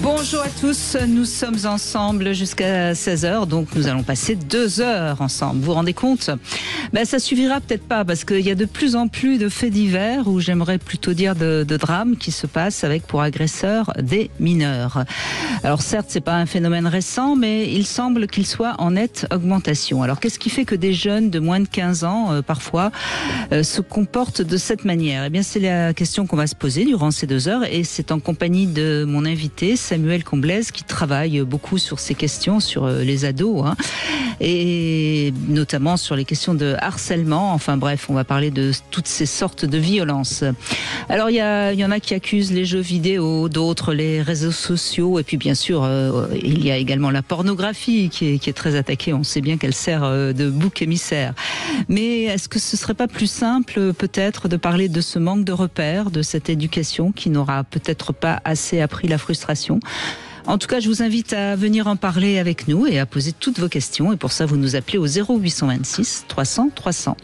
Bonjour à tous, nous sommes ensemble jusqu'à 16h, donc nous allons passer 2 heures ensemble. Vous vous rendez compte ? Ça suffira peut-être pas, parce qu'il y a de plus en plus de faits divers, ou j'aimerais plutôt dire de drames qui se passent avec pour agresseurs des mineurs. Alors certes, c'est pas un phénomène récent, mais il semble qu'il soit en nette augmentation. Alors qu'est-ce qui fait que des jeunes de moins de 15 ans, parfois, se comportent de cette manière ? Eh bien, c'est la question qu'on va se poser durant ces 2 heures, et c'est en compagnie de mon invité, Samuel Comblaise, qui travaille beaucoup sur ces questions, sur les ados, et notamment sur les questions de harcèlement. Enfin bref, on va parler de toutes ces sortes de violences. Alors il y en a qui accusent les jeux vidéo, d'autres les réseaux sociaux, et puis bien sûr il y a également la pornographie qui est très attaquée. On sait bien qu'elle sert de bouc émissaire. Mais est-ce que ce serait pas plus simple peut-être de parler de ce manque de repères, de cette éducation qui n'aura peut-être pas assez appris la frustration ? En tout cas, je vous invite à venir en parler avec nous et à poser toutes vos questions. Et pour ça, vous nous appelez au 0826 300 300.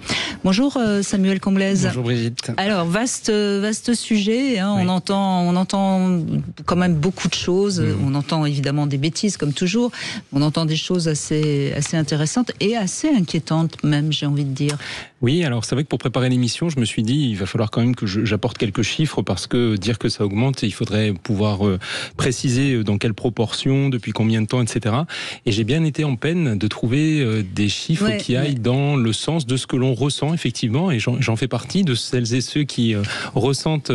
Bonjour Samuel Comblaise. Bonjour Brigitte. Alors, vaste sujet. Oui. On entend quand même beaucoup de choses. On entend évidemment des bêtises comme toujours. On entend des choses assez intéressantes et assez inquiétantes même, j'ai envie de dire. Oui, alors c'est vrai que pour préparer l'émission, je me suis dit il va falloir quand même que j'apporte quelques chiffres, parce que dire que ça augmente, il faudrait pouvoir préciser dans quelle proportion, depuis combien de temps, etc. Et j'ai bien été en peine de trouver des chiffres qui aillent dans le sens de ce que l'on ressent effectivement, et j'en fais partie de celles et ceux qui ressentent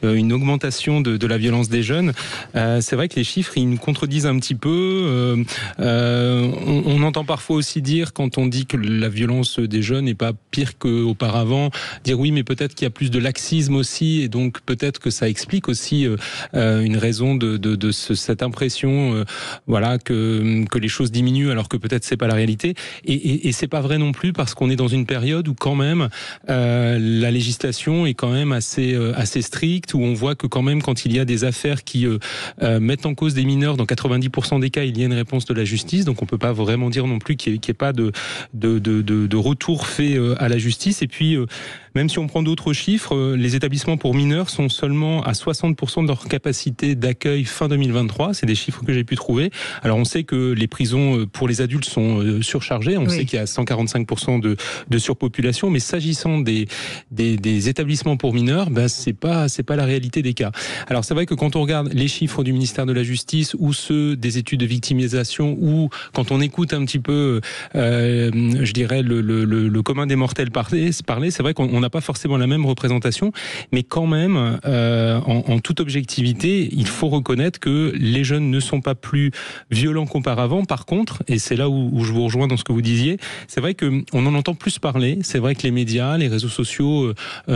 une augmentation de la violence des jeunes. C'est vrai que les chiffres, ils nous contredisent un petit peu. On entend parfois aussi dire, quand on dit que la violence des jeunes n'est pas pire qu'auparavant, dire oui, mais peut-être qu'il y a plus de laxisme aussi, et donc peut-être que ça explique aussi une raison de cette impression, que les choses diminuent, alors que peut-être c'est pas la réalité. Et c'est pas vrai non plus, parce qu'on est dans une période où quand même la législation est quand même assez stricte, où on voit que quand même quand il y a des affaires qui mettent en cause des mineurs, dans 90% des cas, il y a une réponse de la justice. Donc on peut pas vraiment dire non plus qu'il n'y ait pas de retour fait à la justice. Et puis même si on prend d'autres chiffres, les établissements pour mineurs sont seulement à 60% de leur capacité d'accueil fin 2023. C'est des chiffres que j'ai pu trouver. Alors on sait que les prisons pour les adultes sont surchargées. On sait qu'il y a 145% de surpopulation. Mais s'agissant des établissements pour mineurs, c'est pas la réalité des cas. Alors c'est vrai que quand on regarde les chiffres du ministère de la Justice ou ceux des études de victimisation, ou quand on écoute un petit peu, je dirais le commun des mortels parler, c'est vrai qu'on n'a pas forcément la même représentation, mais quand même, en toute objectivité, il faut reconnaître que les jeunes ne sont pas plus violents qu'auparavant. Par contre, et c'est là où je vous rejoins dans ce que vous disiez, c'est vrai qu'on en entend plus parler. C'est vrai que les médias, les réseaux sociaux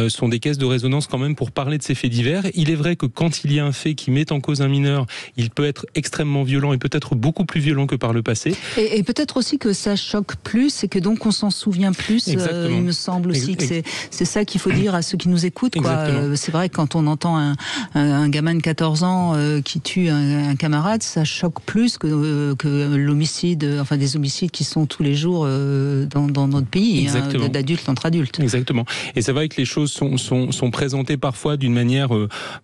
sont des caisses de résonance quand même pour parler de ces faits divers. Il est vrai que quand il y a un fait qui met en cause un mineur, il peut être extrêmement violent, et peut-être beaucoup plus violent que par le passé. Et peut-être aussi que ça choque plus, et que donc on s'en souvient plus. Il me semble aussi que c'est ça qu'il faut dire à ceux qui nous écoutent. C'est vrai que quand on entend un gamin de 14 ans qui tue un camarade, ça choque plus que l'homicide, enfin des homicides qui sont tous les jours dans notre pays, d'adultes entre adultes. Exactement. Et c'est vrai que les choses sont présentées parfois d'une manière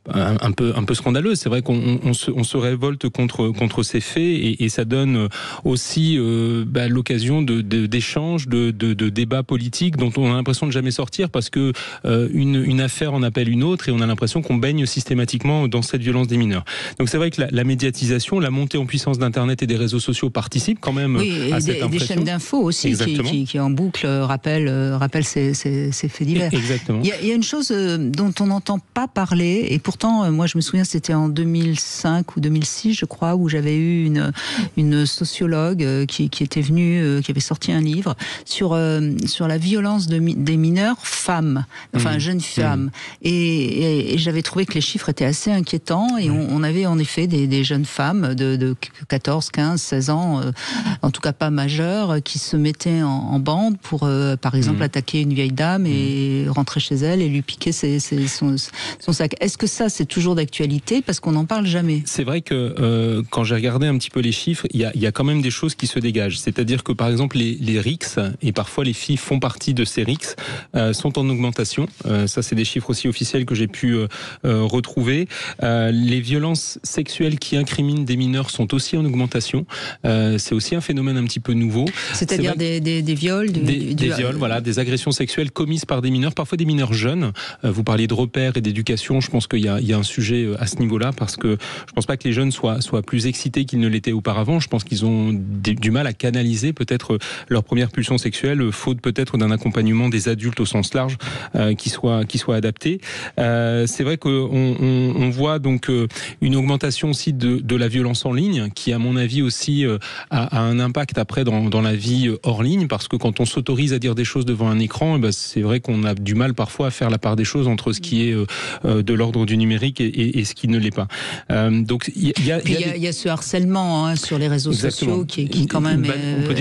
un peu scandaleuse. C'est vrai qu'on se révolte contre ces faits, et ça donne aussi l'occasion d'échanges, de débats politiques dont on a l'impression de jamais sortir, parce que une affaire en appelle une autre, et on a l'impression qu'on baigne systématiquement dans cette violence des mineurs. Donc c'est vrai que la médiatisation, la montée en puissance d'Internet et des réseaux sociaux participent quand même à cette impression. Et des chaînes d'infos aussi qui en boucle rappellent ces faits divers. Exactement. Il y a une chose dont on n'entend pas parler, et pourtant moi je me souviens, c'était en 2005 ou 2006 je crois, où j'avais eu une sociologue qui était venue, qui avait sorti un livre sur la violence des mineurs femmes, jeunes femmes. Et j'avais trouvé que les chiffres étaient assez inquiétants, et on avait en effet des jeunes femmes de 14, 15, 16 ans, en tout cas pas majeures, qui se mettaient en bande pour, par exemple, attaquer une vieille dame et rentrer chez elle et lui piquer son sac. Est-ce que ça, c'est toujours d'actualité? Parce qu'on n'en parle jamais. C'est vrai que quand j'ai regardé un petit peu les chiffres, il y a quand même des choses qui se dégagent. C'est-à-dire que, par exemple, les RICS, et parfois les filles font partie de ces RICS, sont sont en augmentation. Ça, c'est des chiffres aussi officiels que j'ai pu retrouver. Les violences sexuelles qui incriminent des mineurs sont aussi en augmentation. C'est aussi un phénomène un petit peu nouveau. C'est-à-dire des viols, des viols, voilà, des agressions sexuelles commises par des mineurs, parfois des mineurs jeunes. Vous parliez de repères et d'éducation. Je pense qu'il y a un sujet à ce niveau-là, parce que je pense pas que les jeunes soient plus excités qu'ils ne l'étaient auparavant. Je pense qu'ils ont du mal à canaliser peut-être leur première pulsion sexuelle, faute peut-être d'un accompagnement des adultes au sens large qui soit adapté. C'est vrai qu'on voit donc une augmentation aussi de la violence en ligne, qui à mon avis aussi a un impact après dans la vie hors ligne, parce que quand on s'autorise à dire des choses devant un écran, c'est vrai qu'on a du mal parfois à faire la part des choses entre ce qui est de l'ordre du numérique et ce qui ne l'est pas. Donc il y a ce harcèlement sur les réseaux sociaux qui quand même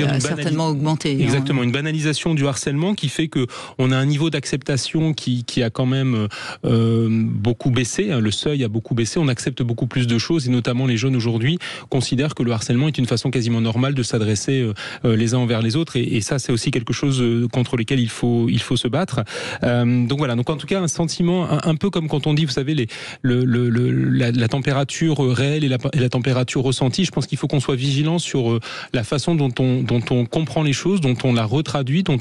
a certainement augmenté. Exactement, une banalisation du harcèlement qui fait que on a un niveau d'acceptation qui a quand même beaucoup baissé. Le seuil a beaucoup baissé. On accepte beaucoup plus de choses, et notamment les jeunes aujourd'hui considèrent que le harcèlement est une façon quasiment normale de s'adresser les uns envers les autres, et ça c'est aussi quelque chose contre lequel il faut se battre. Donc voilà, donc en tout cas un sentiment un peu comme quand on dit, vous savez, la température réelle et la température ressentie. Je pense qu'il faut qu'on soit vigilant sur la façon dont on comprend les choses, dont on la retraduit, dont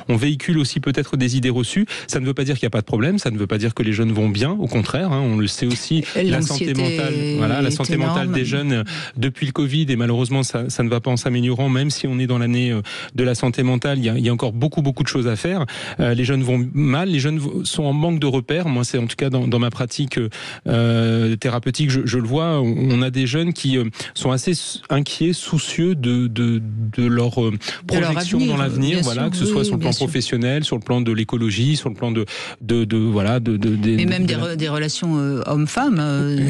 on véhicule aussi peut-être des idées reçues. Ça ne veut pas dire qu'il n'y a pas de problème, ça ne veut pas dire que les jeunes vont bien, au contraire, on le sait aussi, la santé mentale des jeunes depuis le Covid, et malheureusement ça ne va pas en s'améliorant, même si on est dans l'année de la santé mentale, il y a encore beaucoup de choses à faire. Les jeunes vont mal, les jeunes sont en manque de repères. Moi, c'est en tout cas dans ma pratique thérapeutique, je le vois, on a des jeunes qui sont assez inquiets, soucieux de leur projection dans l'avenir, voilà, que ce soit sur le plan professionnel, sur le plan de l'écologie, sur le plan et même des relations hommes-femmes,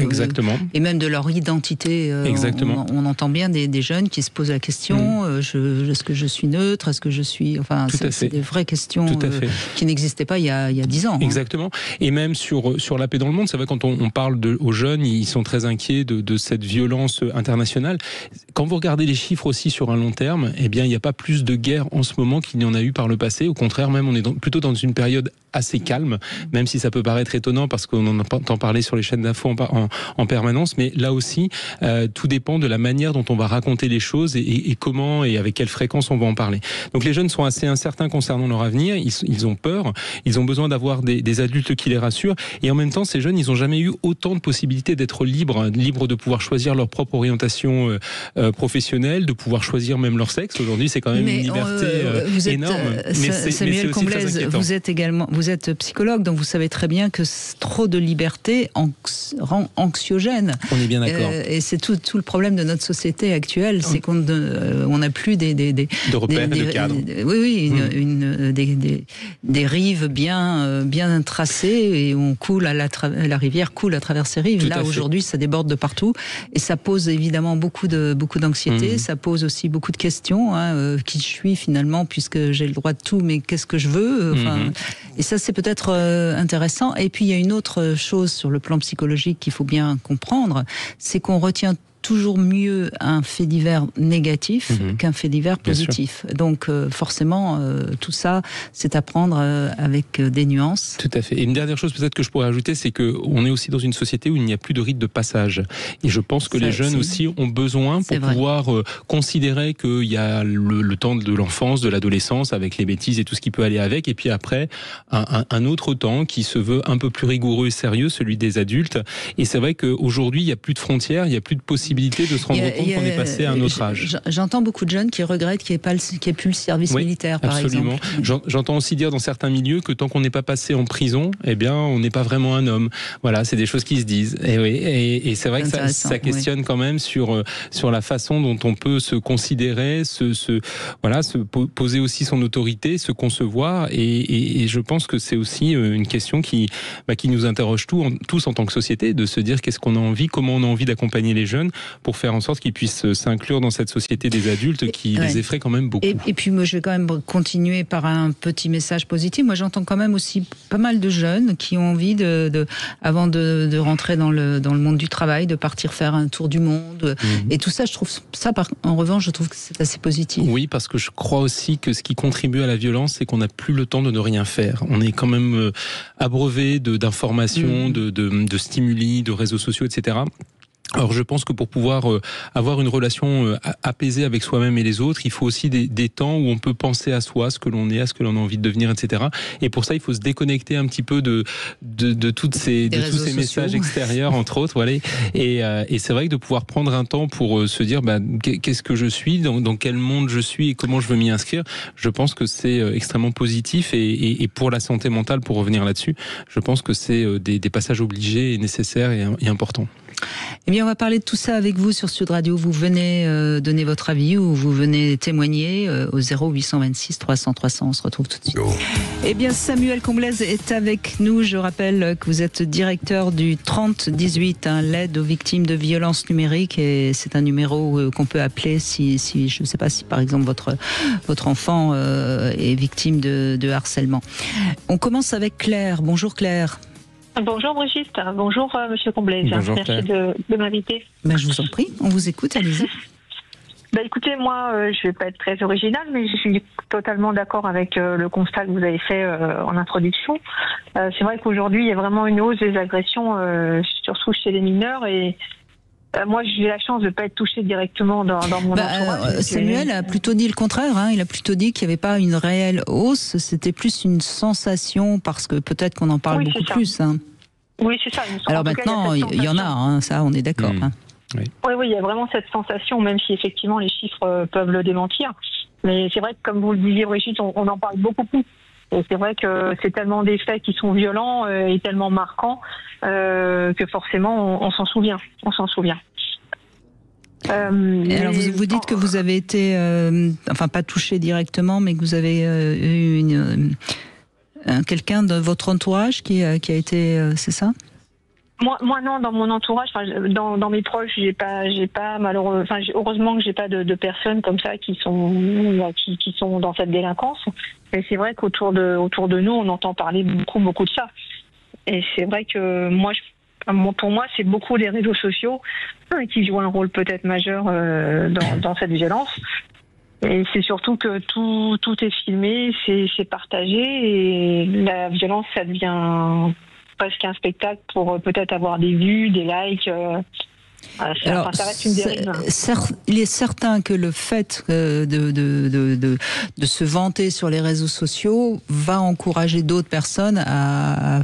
exactement, et même de leur identité. Exactement. On entend bien des jeunes qui se posent la question est-ce que je suis neutre, est-ce que je suis, enfin, c'est des vraies questions qui n'existaient pas il y a 10 ans. Exactement. Et même sur la paix dans le monde, c'est vrai, quand on parle aux jeunes, ils sont très inquiets de cette violence internationale. Quand vous regardez les chiffres aussi sur un long terme, eh bien, il n'y a pas plus de guerre en ce moment qu'il n'y en a eu par le passé. Au contraire, même, on est plutôt dans une période assez calme, même si ça peut paraître étonnant parce qu'on en entend parler sur les chaînes d'infos en permanence, mais là aussi, tout dépend de la manière dont on va raconter les choses et comment et avec quelle fréquence on va en parler. Donc les jeunes sont assez incertains concernant leur avenir, ils ont peur, ils ont besoin d'avoir des adultes qui les rassurent, et en même temps, ces jeunes, ils n'ont jamais eu autant de possibilités d'être libres de pouvoir choisir leur propre orientation professionnelle, de pouvoir choisir même leur sexe. Aujourd'hui, c'est quand même une liberté énorme. Samuel Comblèze, vous êtes psychologue, donc vous savez très bien que trop de liberté rend anxiogène. On est bien d'accord. Et c'est tout le problème de notre société actuelle, c'est qu'on n'a plus des repères, de cadres. Des rives bien tracées, et on coule la rivière coule à travers ces rives. Là aujourd'hui, ça déborde de partout, et ça pose évidemment beaucoup d'anxiété. Ça pose aussi beaucoup de questions. Qui je suis finalement, puisque j'ai le droit de tout, mais qu'est-ce que je veux? Et ça, c'est peut-être intéressant. Et puis il y a une autre chose sur le plan psychologique qu'il faut bien comprendre, c'est qu'on retient toujours mieux un fait divers négatif qu'un fait divers positif. Donc forcément, tout ça, c'est à prendre avec des nuances. Tout à fait. Et une dernière chose peut-être que je pourrais ajouter, c'est qu'on est aussi dans une société où il n'y a plus de rite de passage. Et je pense que les jeunes aussi ont besoin, pour pouvoir considérer qu'il y a le temps de l'enfance, de l'adolescence, avec les bêtises et tout ce qui peut aller avec, et puis après, un autre temps qui se veut un peu plus rigoureux et sérieux, celui des adultes. Et c'est vrai qu'aujourd'hui, il n'y a plus de frontières, il n'y a plus de possibilités de se rendre compte qu'on est passé à un autre âge. J'entends beaucoup de jeunes qui regrettent qu'il n'y ait plus le service militaire, par exemple. Absolument. J'entends aussi dire dans certains milieux que tant qu'on n'est pas passé en prison, eh bien, on n'est pas vraiment un homme. Voilà, c'est des choses qui se disent. Et c'est vrai que ça questionne quand même sur la façon dont on peut se considérer, se poser aussi son autorité, se concevoir. Et je pense que c'est aussi une question qui nous interroge tous en tant que société, de se dire qu'est-ce qu'on a envie, comment on a envie d'accompagner les jeunes, pour faire en sorte qu'ils puissent s'inclure dans cette société des adultes qui les effraie quand même beaucoup. Et puis moi, je vais quand même continuer par un petit message positif. Moi, j'entends quand même aussi pas mal de jeunes qui ont envie avant de rentrer dans le monde du travail, de partir faire un tour du monde. Et tout ça, je trouve ça, en revanche, je trouve que c'est assez positif. Oui, parce que je crois aussi que ce qui contribue à la violence, c'est qu'on n'a plus le temps de ne rien faire. On est quand même abreuvé d'informations, de stimuli, de réseaux sociaux, etc. Alors je pense que pour pouvoir avoir une relation apaisée avec soi-même et les autres, il faut aussi des temps où on peut penser à soi, ce que l'on est, à ce que l'on a envie de devenir, etc. Et pour ça, il faut se déconnecter un petit peu de tous ces messages extérieurs, entre autres. Voilà. Et c'est vrai que de pouvoir prendre un temps pour se dire qu'est-ce que je suis, dans quel monde je suis et comment je veux m'y inscrire, je pense que c'est extrêmement positif. Et pour la santé mentale, pour revenir là-dessus, je pense que c'est des passages obligés et nécessaires et importants. Eh bien, on va parler de tout ça avec vous sur Sud Radio. Vous venez donner votre avis ou vous venez témoigner au 0826 300 300. On se retrouve tout de suite. Eh bien, Samuel Comblaise est avec nous. Je rappelle que vous êtes directeur du 3018, l'aide aux victimes de violences numériques. Et c'est un numéro qu'on peut appeler si je ne sais pas si par exemple votre enfant est victime de harcèlement. On commence avec Claire. Bonjour Claire. Bonjour Brigitte, bonjour Monsieur Comblaise, bonjour, merci de m'inviter. Je vous en prie, on vous écoute, allez-y. Écoutez, moi je ne vais pas être très originale, mais je suis totalement d'accord avec le constat que vous avez fait en introduction. C'est vrai qu'aujourd'hui il y a vraiment une hausse des agressions, surtout chez les mineurs, et moi j'ai la chance de ne pas être touchée directement dans mon entourage. Samuel a plutôt dit le contraire, il a plutôt dit qu'il n'y avait pas une réelle hausse, c'était plus une sensation, parce que peut-être qu'on en parle beaucoup plus. Oui, c'est ça. Alors maintenant, il y en a, ça on est d'accord. Oui, il y a vraiment cette sensation, même si effectivement les chiffres peuvent le démentir. Mais c'est vrai que, comme vous le disiez Brigitte, on en parle beaucoup plus. Et c'est vrai que c'est tellement des faits qui sont violents et tellement marquants que forcément on s'en souvient. On s'en souvient. Alors vous dites que vous avez été, pas touché directement, mais que vous avez eu quelqu'un de votre entourage qui a été, c'est ça ? Moi non, dans mon entourage, dans mes proches, j'ai pas malheureusement, heureusement que j'ai pas de personnes comme ça qui sont dans cette délinquance. Et c'est vrai qu'autour de nous, on entend parler beaucoup de ça. Et c'est vrai que pour moi, c'est beaucoup les réseaux sociaux qui jouent un rôle peut-être majeur dans cette violence. Et c'est surtout que tout est filmé, c'est partagé, et la violence, ça devient presque un spectacle pour peut-être avoir des vues, des likes. Alors, ça reste une dérive. Il est certain que le fait de se vanter sur les réseaux sociaux va encourager d'autres personnes à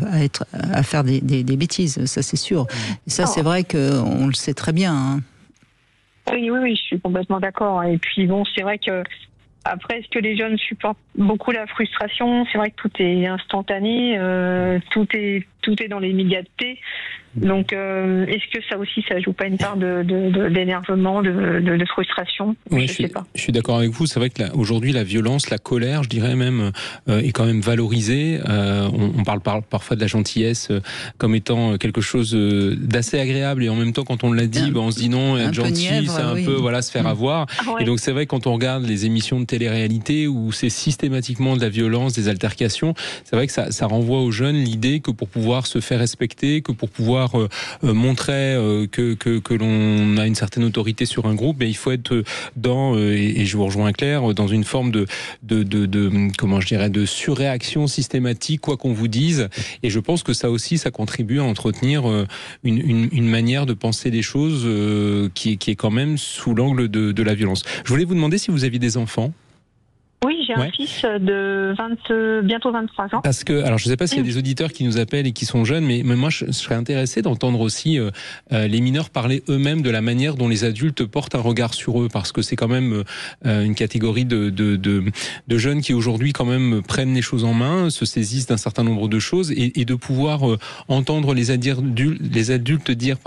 faire des bêtises, ça c'est sûr. Et ça, c'est vrai qu'on le sait très bien. Oui, je suis complètement d'accord. Et puis c'est vrai que après, est-ce que les jeunes supportent beaucoup la frustration ? C'est vrai que tout est instantané, tout est dans l'immédiateté. Donc, est-ce que ça aussi, ça joue pas une part d'énervement, de frustration ? Oui, je suis d'accord avec vous. C'est vrai que aujourd'hui, la violence, la colère, je dirais même, est quand même valorisée. On parle parfois de la gentillesse comme étant quelque chose d'assez agréable, et en même temps, quand on l'a dit, on se dit non, être gentil, c'est un peu se faire avoir. Et donc, c'est vrai, quand on regarde les émissions de télé-réalité où c'est systématiquement de la violence, des altercations, c'est vrai que ça renvoie aux jeunes l'idée que pour pouvoir se faire respecter, que pour pouvoir montrer que l'on a une certaine autorité sur un groupe, mais il faut être et je vous rejoins Claire, dans une forme de surréaction systématique, quoi qu'on vous dise. Et je pense que ça aussi, ça contribue à entretenir une manière de penser les choses qui est quand même sous l'angle de la violence. Je voulais vous demander si vous aviez des enfants. Oui, j'ai un fils de bientôt 23 ans. Parce que, alors je ne sais pas s'il y a des auditeurs qui nous appellent et qui sont jeunes, mais moi je serais intéressé d'entendre aussi les mineurs parler eux-mêmes de la manière dont les adultes portent un regard sur eux, parce que c'est quand même une catégorie de jeunes qui aujourd'hui quand même prennent les choses en main, se saisissent d'un certain nombre de choses, et de pouvoir entendre les adultes dire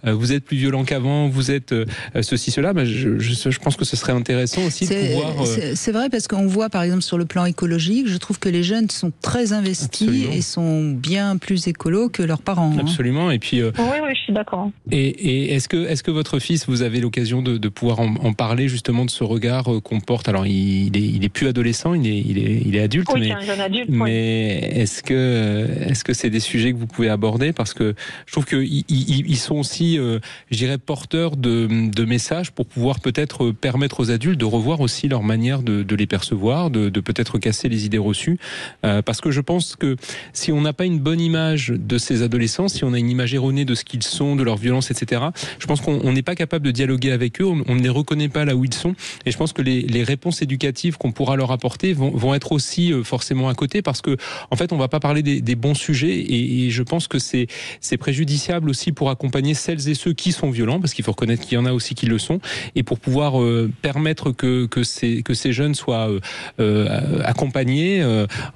vous êtes plus violent qu'avant, vous êtes ceci, cela, je pense que ce serait intéressant aussi de pouvoir... C'est vrai, parce qu'on voit par exemple sur le plan écologique, je trouve que les jeunes sont très investis. Absolument. Et sont bien plus écolos que leurs parents. Absolument. Et puis, oui, je suis d'accord. Et est-ce que votre fils, vous avez l'occasion de pouvoir en parler justement de ce regard qu'on porte? Alors, il est plus adolescent, il est adulte. Oui, c'est un jeune adulte. Mais est-ce que c'est des sujets que vous pouvez aborder? Parce que je trouve qu'ils sont aussi, je dirais, porteurs de messages pour pouvoir peut-être permettre aux adultes de revoir aussi leur manière de les percevoir, de peut-être casser les idées reçues. Parce que je pense que si on n'a pas une bonne image de ces adolescents, si on a une image erronée de ce qu'ils sont, de leur violence, etc., je pense qu'on n'est pas capable de dialoguer avec eux, on ne les reconnaît pas là où ils sont, et je pense que les réponses éducatives qu'on pourra leur apporter vont être aussi forcément à côté, parce que en fait on va pas parler des bons sujets, et je pense que c'est préjudiciable aussi pour accompagner celles et ceux qui sont violents, parce qu'il faut reconnaître qu'il y en a aussi qui le sont, et pour pouvoir permettre que ces jeunes soient accompagnés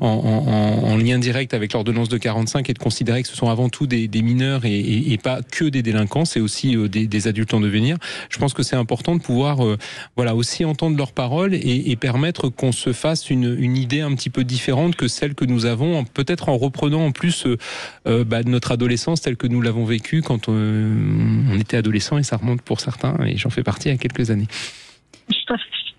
en lien direct avec l'ordonnance de 45, et de considérer que ce sont avant tout des mineurs et pas que des délinquants, c'est aussi des adultes en devenir. Je pense que c'est important de pouvoir aussi entendre leurs paroles et permettre qu'on se fasse une idée un petit peu différente que celle que nous avons, peut-être en reprenant en plus notre adolescence telle que nous l'avons vécue quand on était adolescent, et ça remonte pour certains, et j'en fais partie il y a quelques années.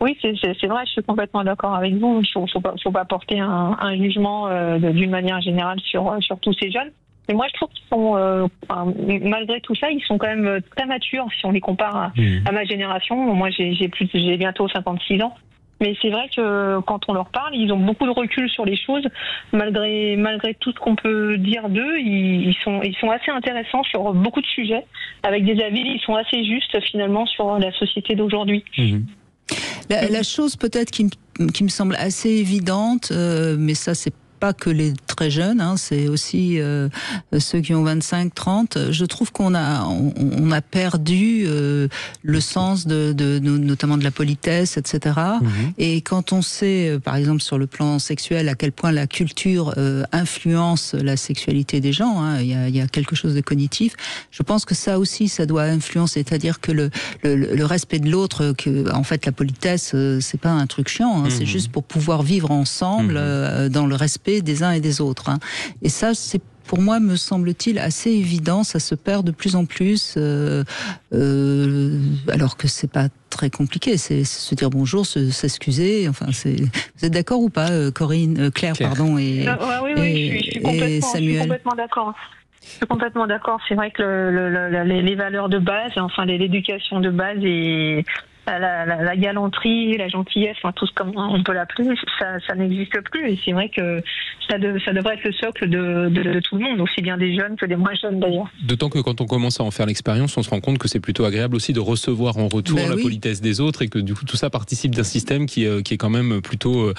Oui, c'est vrai, je suis complètement d'accord avec vous. Il ne faut pas porter un jugement d'une manière générale sur tous ces jeunes. Mais moi, je trouve qu'ils sont, malgré tout ça, ils sont quand même très matures si on les compare à ma génération. Moi, j'ai bientôt 56 ans. Mais c'est vrai que quand on leur parle, ils ont beaucoup de recul sur les choses. Malgré tout ce qu'on peut dire d'eux, ils sont assez intéressants sur beaucoup de sujets, avec des avis, ils sont assez justes finalement sur la société d'aujourd'hui. La chose peut-être qui me semble assez évidente, mais ça c'est pas que les très jeunes, c'est aussi ceux qui ont 25-30. Je trouve qu'on a perdu le sens notamment de la politesse, etc. Et quand on sait, par exemple sur le plan sexuel, à quel point la culture influence la sexualité des gens, il y a quelque chose de cognitif. Je pense que ça aussi, ça doit influencer, c'est-à-dire que le respect de l'autre, que en fait la politesse, c'est pas un truc chiant, c'est juste pour pouvoir vivre ensemble dans le respect des uns et des autres. Et ça, c'est pour moi, me semble-t-il, assez évident. Ça se perd de plus en plus, alors que c'est pas très compliqué. C'est se dire bonjour, s'excuser. Enfin, vous êtes d'accord ou pas, Claire, pardon, et Samuel. Je suis complètement d'accord. Je suis complètement d'accord. C'est vrai que les valeurs de base, enfin l'éducation de base et la galanterie, la gentillesse, tout ce comme on peut l'appeler, ça n'existe plus. Et c'est vrai que ça devrait être le socle de tout le monde, aussi bien des jeunes que des moins jeunes d'ailleurs. D'autant que quand on commence à en faire l'expérience, on se rend compte que c'est plutôt agréable aussi de recevoir en retour la politesse des autres, et que du coup tout ça participe d'un système qui est quand même plutôt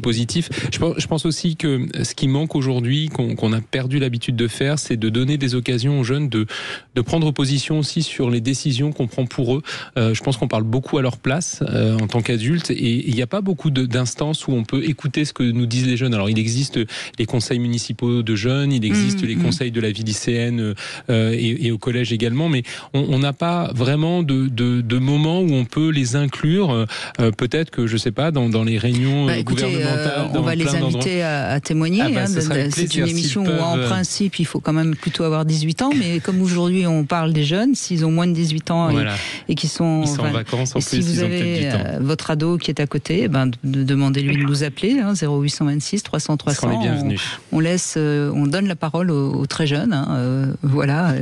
positif. Je pense aussi que ce qui manque aujourd'hui, qu'on a perdu l'habitude de faire, c'est de donner des occasions aux jeunes de prendre position aussi sur les décisions qu'on prend pour eux. Je pense qu'on parle beaucoup à leur place en tant qu'adultes, et il n'y a pas beaucoup d'instances où on peut écouter ce que nous disent les jeunes. Alors il existe les conseils municipaux de jeunes, il existe les conseils de la vie lycéenne et au collège également, mais on n'a pas vraiment de moments où on peut les inclure, peut-être que je sais pas, dans les réunions gouvernementales. On va les inviter à témoigner. C'est une émission où en principe il faut quand même plutôt avoir 18 ans, mais comme aujourd'hui on parle des jeunes, s'ils ont moins de 18 ans et qui sont en vacances, en plus, si vous avez votre ado qui est à côté, demandez-lui de nous appeler, 0826 300 300. On donne la parole aux très jeunes. Voilà.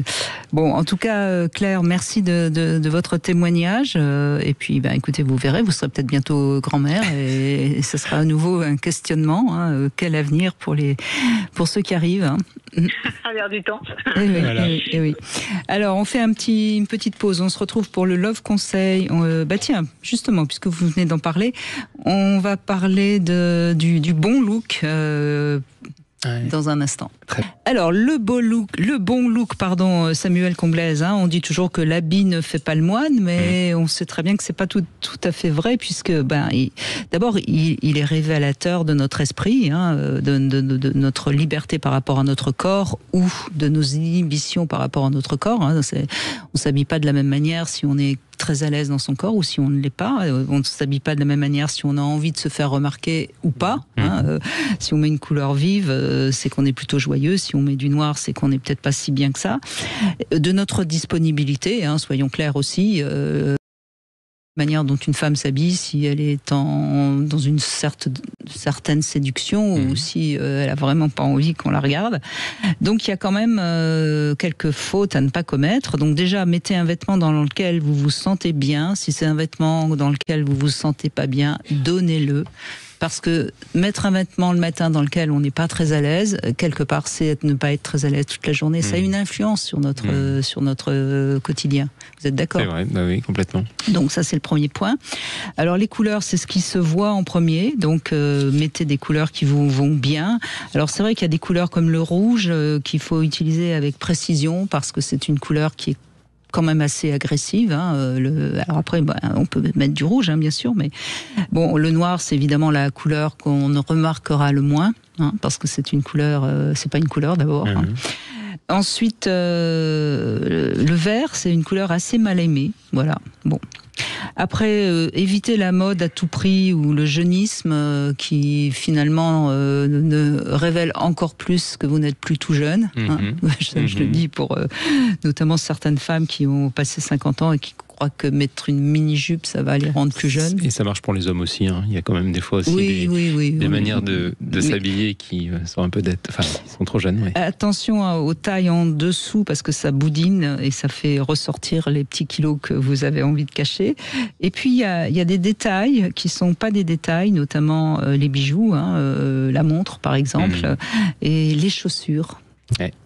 Bon, en tout cas, Claire, merci de votre témoignage. Et puis, écoutez, vous verrez, vous serez peut-être bientôt grand-mère, et ce sera à nouveau un questionnement. Quel avenir pour ceux qui arrivent. À l'air du temps. Et oui. Alors, on fait une petite pause. On se retrouve pour le Love Conseil. Tiens, justement, puisque vous venez d'en parler, on va parler du bon look dans un instant. Alors, le bon look, Samuel Comblaise, on dit toujours que l'habit ne fait pas le moine, mais on sait très bien que c'est pas tout à fait vrai, puisque d'abord il est révélateur de notre esprit, de notre liberté par rapport à notre corps, ou de nos inhibitions par rapport à notre corps. On s'habille pas de la même manière si on est très à l'aise dans son corps ou si on ne l'est pas. On ne s'habille pas de la même manière si on a envie de se faire remarquer ou pas. Si on met une couleur vive, c'est qu'on est plutôt joyeux. Si on met du noir, c'est qu'on n'est peut-être pas si bien que ça. De notre disponibilité, soyons clairs aussi. Manière dont une femme s'habille, si elle est dans une certaine séduction ou si elle a vraiment pas envie qu'on la regarde. Donc il y a quand même quelques fautes à ne pas commettre. Donc déjà, mettez un vêtement dans lequel vous vous sentez bien. Si c'est un vêtement dans lequel vous vous sentez pas bien, donnez-le. Parce que mettre un vêtement le matin dans lequel on n'est pas très à l'aise, quelque part, c'est ne pas être très à l'aise toute la journée. Ça a une influence sur notre quotidien. Vous êtes d'accord ? C'est vrai, bah oui, complètement. Donc ça, c'est le premier point. Alors les couleurs, c'est ce qui se voit en premier. Donc mettez des couleurs qui vous vont bien. Alors c'est vrai qu'il y a des couleurs comme le rouge qu'il faut utiliser avec précision parce que c'est une couleur qui est quand même assez agressive. Alors après, on peut mettre du rouge, bien sûr, mais bon, le noir, c'est évidemment la couleur qu'on remarquera le moins, parce que c'est une couleur, c'est pas une couleur d'abord. Ensuite, le vert, c'est une couleur assez mal aimée. Voilà. Bon. Après, éviter la mode à tout prix ou le jeunisme qui finalement ne révèle encore plus que vous n'êtes plus tout jeune. Je le dis pour notamment certaines femmes qui ont passé 50 ans et qui croient que mettre une mini-jupe, ça va les rendre plus jeunes. Et ça marche pour les hommes aussi. Il y a quand même des fois aussi des manières de s'habiller qui sont un peu qui sont trop jeunes. Attention aux tailles en dessous parce que ça boudine et ça fait ressortir les petits kilos que vous avez envie de cacher. Et puis il y a des détails qui sont pas des détails, notamment les bijoux, la montre par exemple, et les chaussures.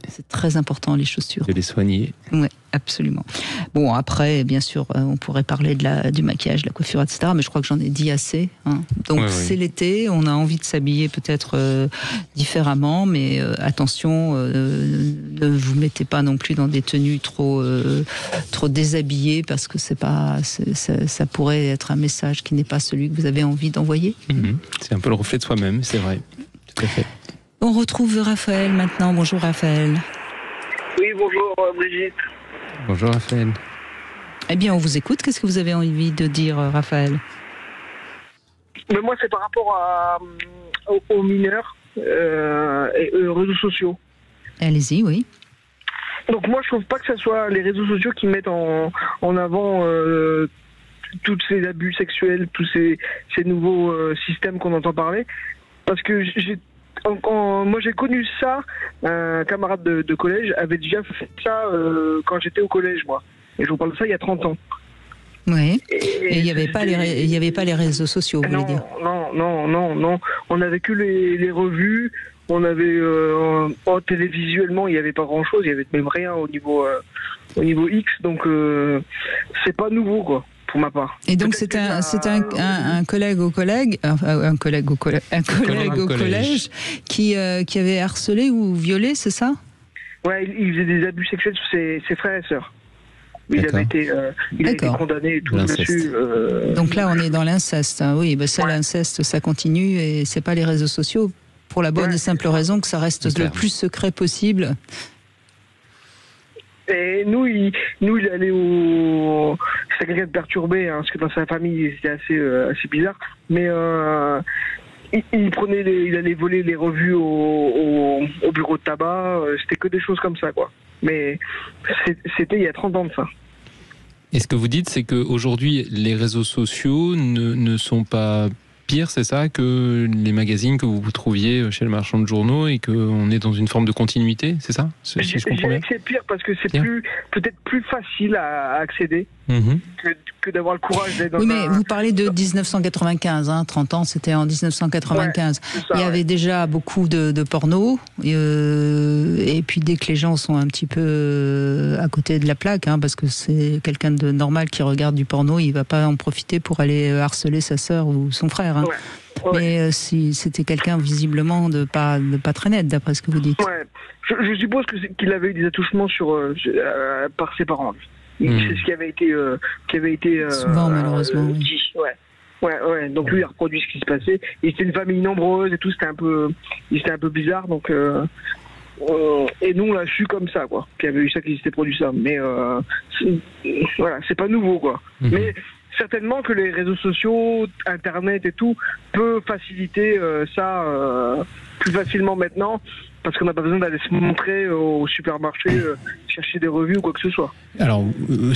C'est très important, les chaussures. De les soigner. Oui, absolument. Bon, après, bien sûr, on pourrait parler du maquillage, de la coiffure, etc. Mais je crois que j'en ai dit assez. Donc, c'est l'été, on a envie de s'habiller peut-être différemment, mais attention, ne vous mettez pas non plus dans des tenues trop déshabillées, parce que ça pourrait être un message qui n'est pas celui que vous avez envie d'envoyer. C'est un peu le reflet de soi-même, c'est vrai. Tout à fait. On retrouve Raphaël maintenant. Bonjour Raphaël. Oui, bonjour Brigitte. Bonjour Raphaël. Eh bien, on vous écoute. Qu'est-ce que vous avez envie de dire, Raphaël ? Mais moi, c'est par rapport aux mineurs et aux réseaux sociaux. Allez-y, oui. Donc moi, je trouve pas que ce soit les réseaux sociaux qui mettent en avant tous ces abus sexuels, tous ces nouveaux systèmes qu'on entend parler. Parce que moi j'ai connu ça, un camarade de collège avait déjà fait ça quand j'étais au collège, moi. Et je vous parle de ça il y a 30 ans. Oui. Et il n'y avait pas les réseaux sociaux, vous voulez dire ? Non. On n'avait que les revues. On avait télévisuellement, il n'y avait pas grand-chose. Il n'y avait même rien au niveau X. Donc c'est pas nouveau, quoi. Pour ma part. Et donc c'était un collègue au collège qui avait harcelé ou violé, c'est ça ? Ouais, il faisait des abus sexuels sur ses frères et sœurs. Il avait été condamné et tout dessus. Donc là, on est dans l'inceste. Oui, l'inceste, ça continue et c'est pas les réseaux sociaux pour la bonne et simple raison que ça reste le plus secret possible. Et nous, il allait c'était quelqu'un de perturbé, parce que dans sa famille, c'était assez bizarre. Mais il allait voler les revues au bureau de tabac. C'était que des choses comme ça, quoi. Mais c'était il y a 30 ans de ça. Et ce que vous dites, c'est qu'aujourd'hui, les réseaux sociaux ne sont pas pire, c'est ça, que les magazines que vous trouviez chez le marchand de journaux et qu'on est dans une forme de continuité, c'est ça, si je comprends bien ? C'est pire parce que c'est peut-être plus facile à accéder que d'avoir le courage d'être dans mais vous parlez de 1995, 30 ans, c'était en 1995. Il y avait déjà beaucoup de porno, et puis dès que les gens sont un petit peu à côté de la plaque, parce que c'est quelqu'un de normal qui regarde du porno, il va pas en profiter pour aller harceler sa sœur ou son frère. Mais si c'était quelqu'un visiblement de pas très net, d'après ce que vous dites. Ouais. Je suppose qu'il avait eu des attouchements par ses parents. C'est ce qui avait été souvent malheureusement dit. Ouais. Donc lui il a reproduit ce qui se passait. Et c'était une famille nombreuse et tout, c'était un peu bizarre. Donc Et nous, on l'a su comme ça, quoi. Qu'il y avait eu ça, qu'ils s'étaient produit ça. Mais voilà, c'est pas nouveau, quoi. Mais certainement que les réseaux sociaux, Internet et tout, peut faciliter ça plus facilement maintenant, parce qu'on n'a pas besoin d'aller se montrer au supermarché, chercher des revues ou quoi que ce soit. Alors,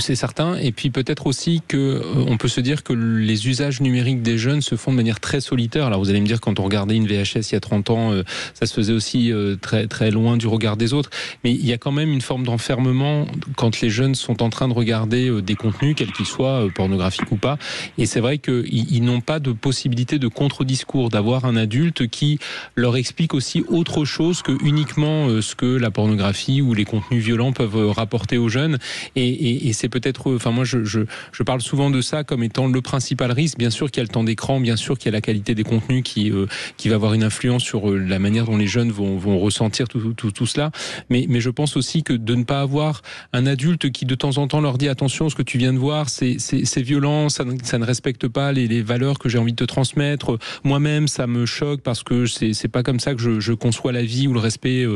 c'est certain. Et puis peut-être aussi on peut se dire que les usages numériques des jeunes se font de manière très solitaire. Alors vous allez me dire, quand on regardait une VHS il y a 30 ans, ça se faisait aussi très, très loin du regard des autres. Mais il y a quand même une forme d'enfermement quand les jeunes sont en train de regarder des contenus, quels qu'ils soient, pornographiques ou pas. Et c'est vrai qu'ils n'ont pas de possibilité de contre-discours, d'avoir un adulte qui leur explique aussi autre chose que uniquement ce que la pornographie ou les contenus violents peuvent rapporter aux jeunes. Et c'est peut-être, enfin moi je parle souvent de ça comme étant le principal risque. Bien sûr qu'il y a le temps d'écran, bien sûr qu'il y a la qualité des contenus qui va avoir une influence sur la manière dont les jeunes vont ressentir tout cela. Mais je pense aussi que de ne pas avoir un adulte qui de temps en temps leur dit attention, ce que tu viens de voir, c'est violent, ça ne respecte pas les valeurs que j'ai envie de te transmettre. Moi-même, ça me choque parce que c'est pas comme ça que je conçois la vie ou le respect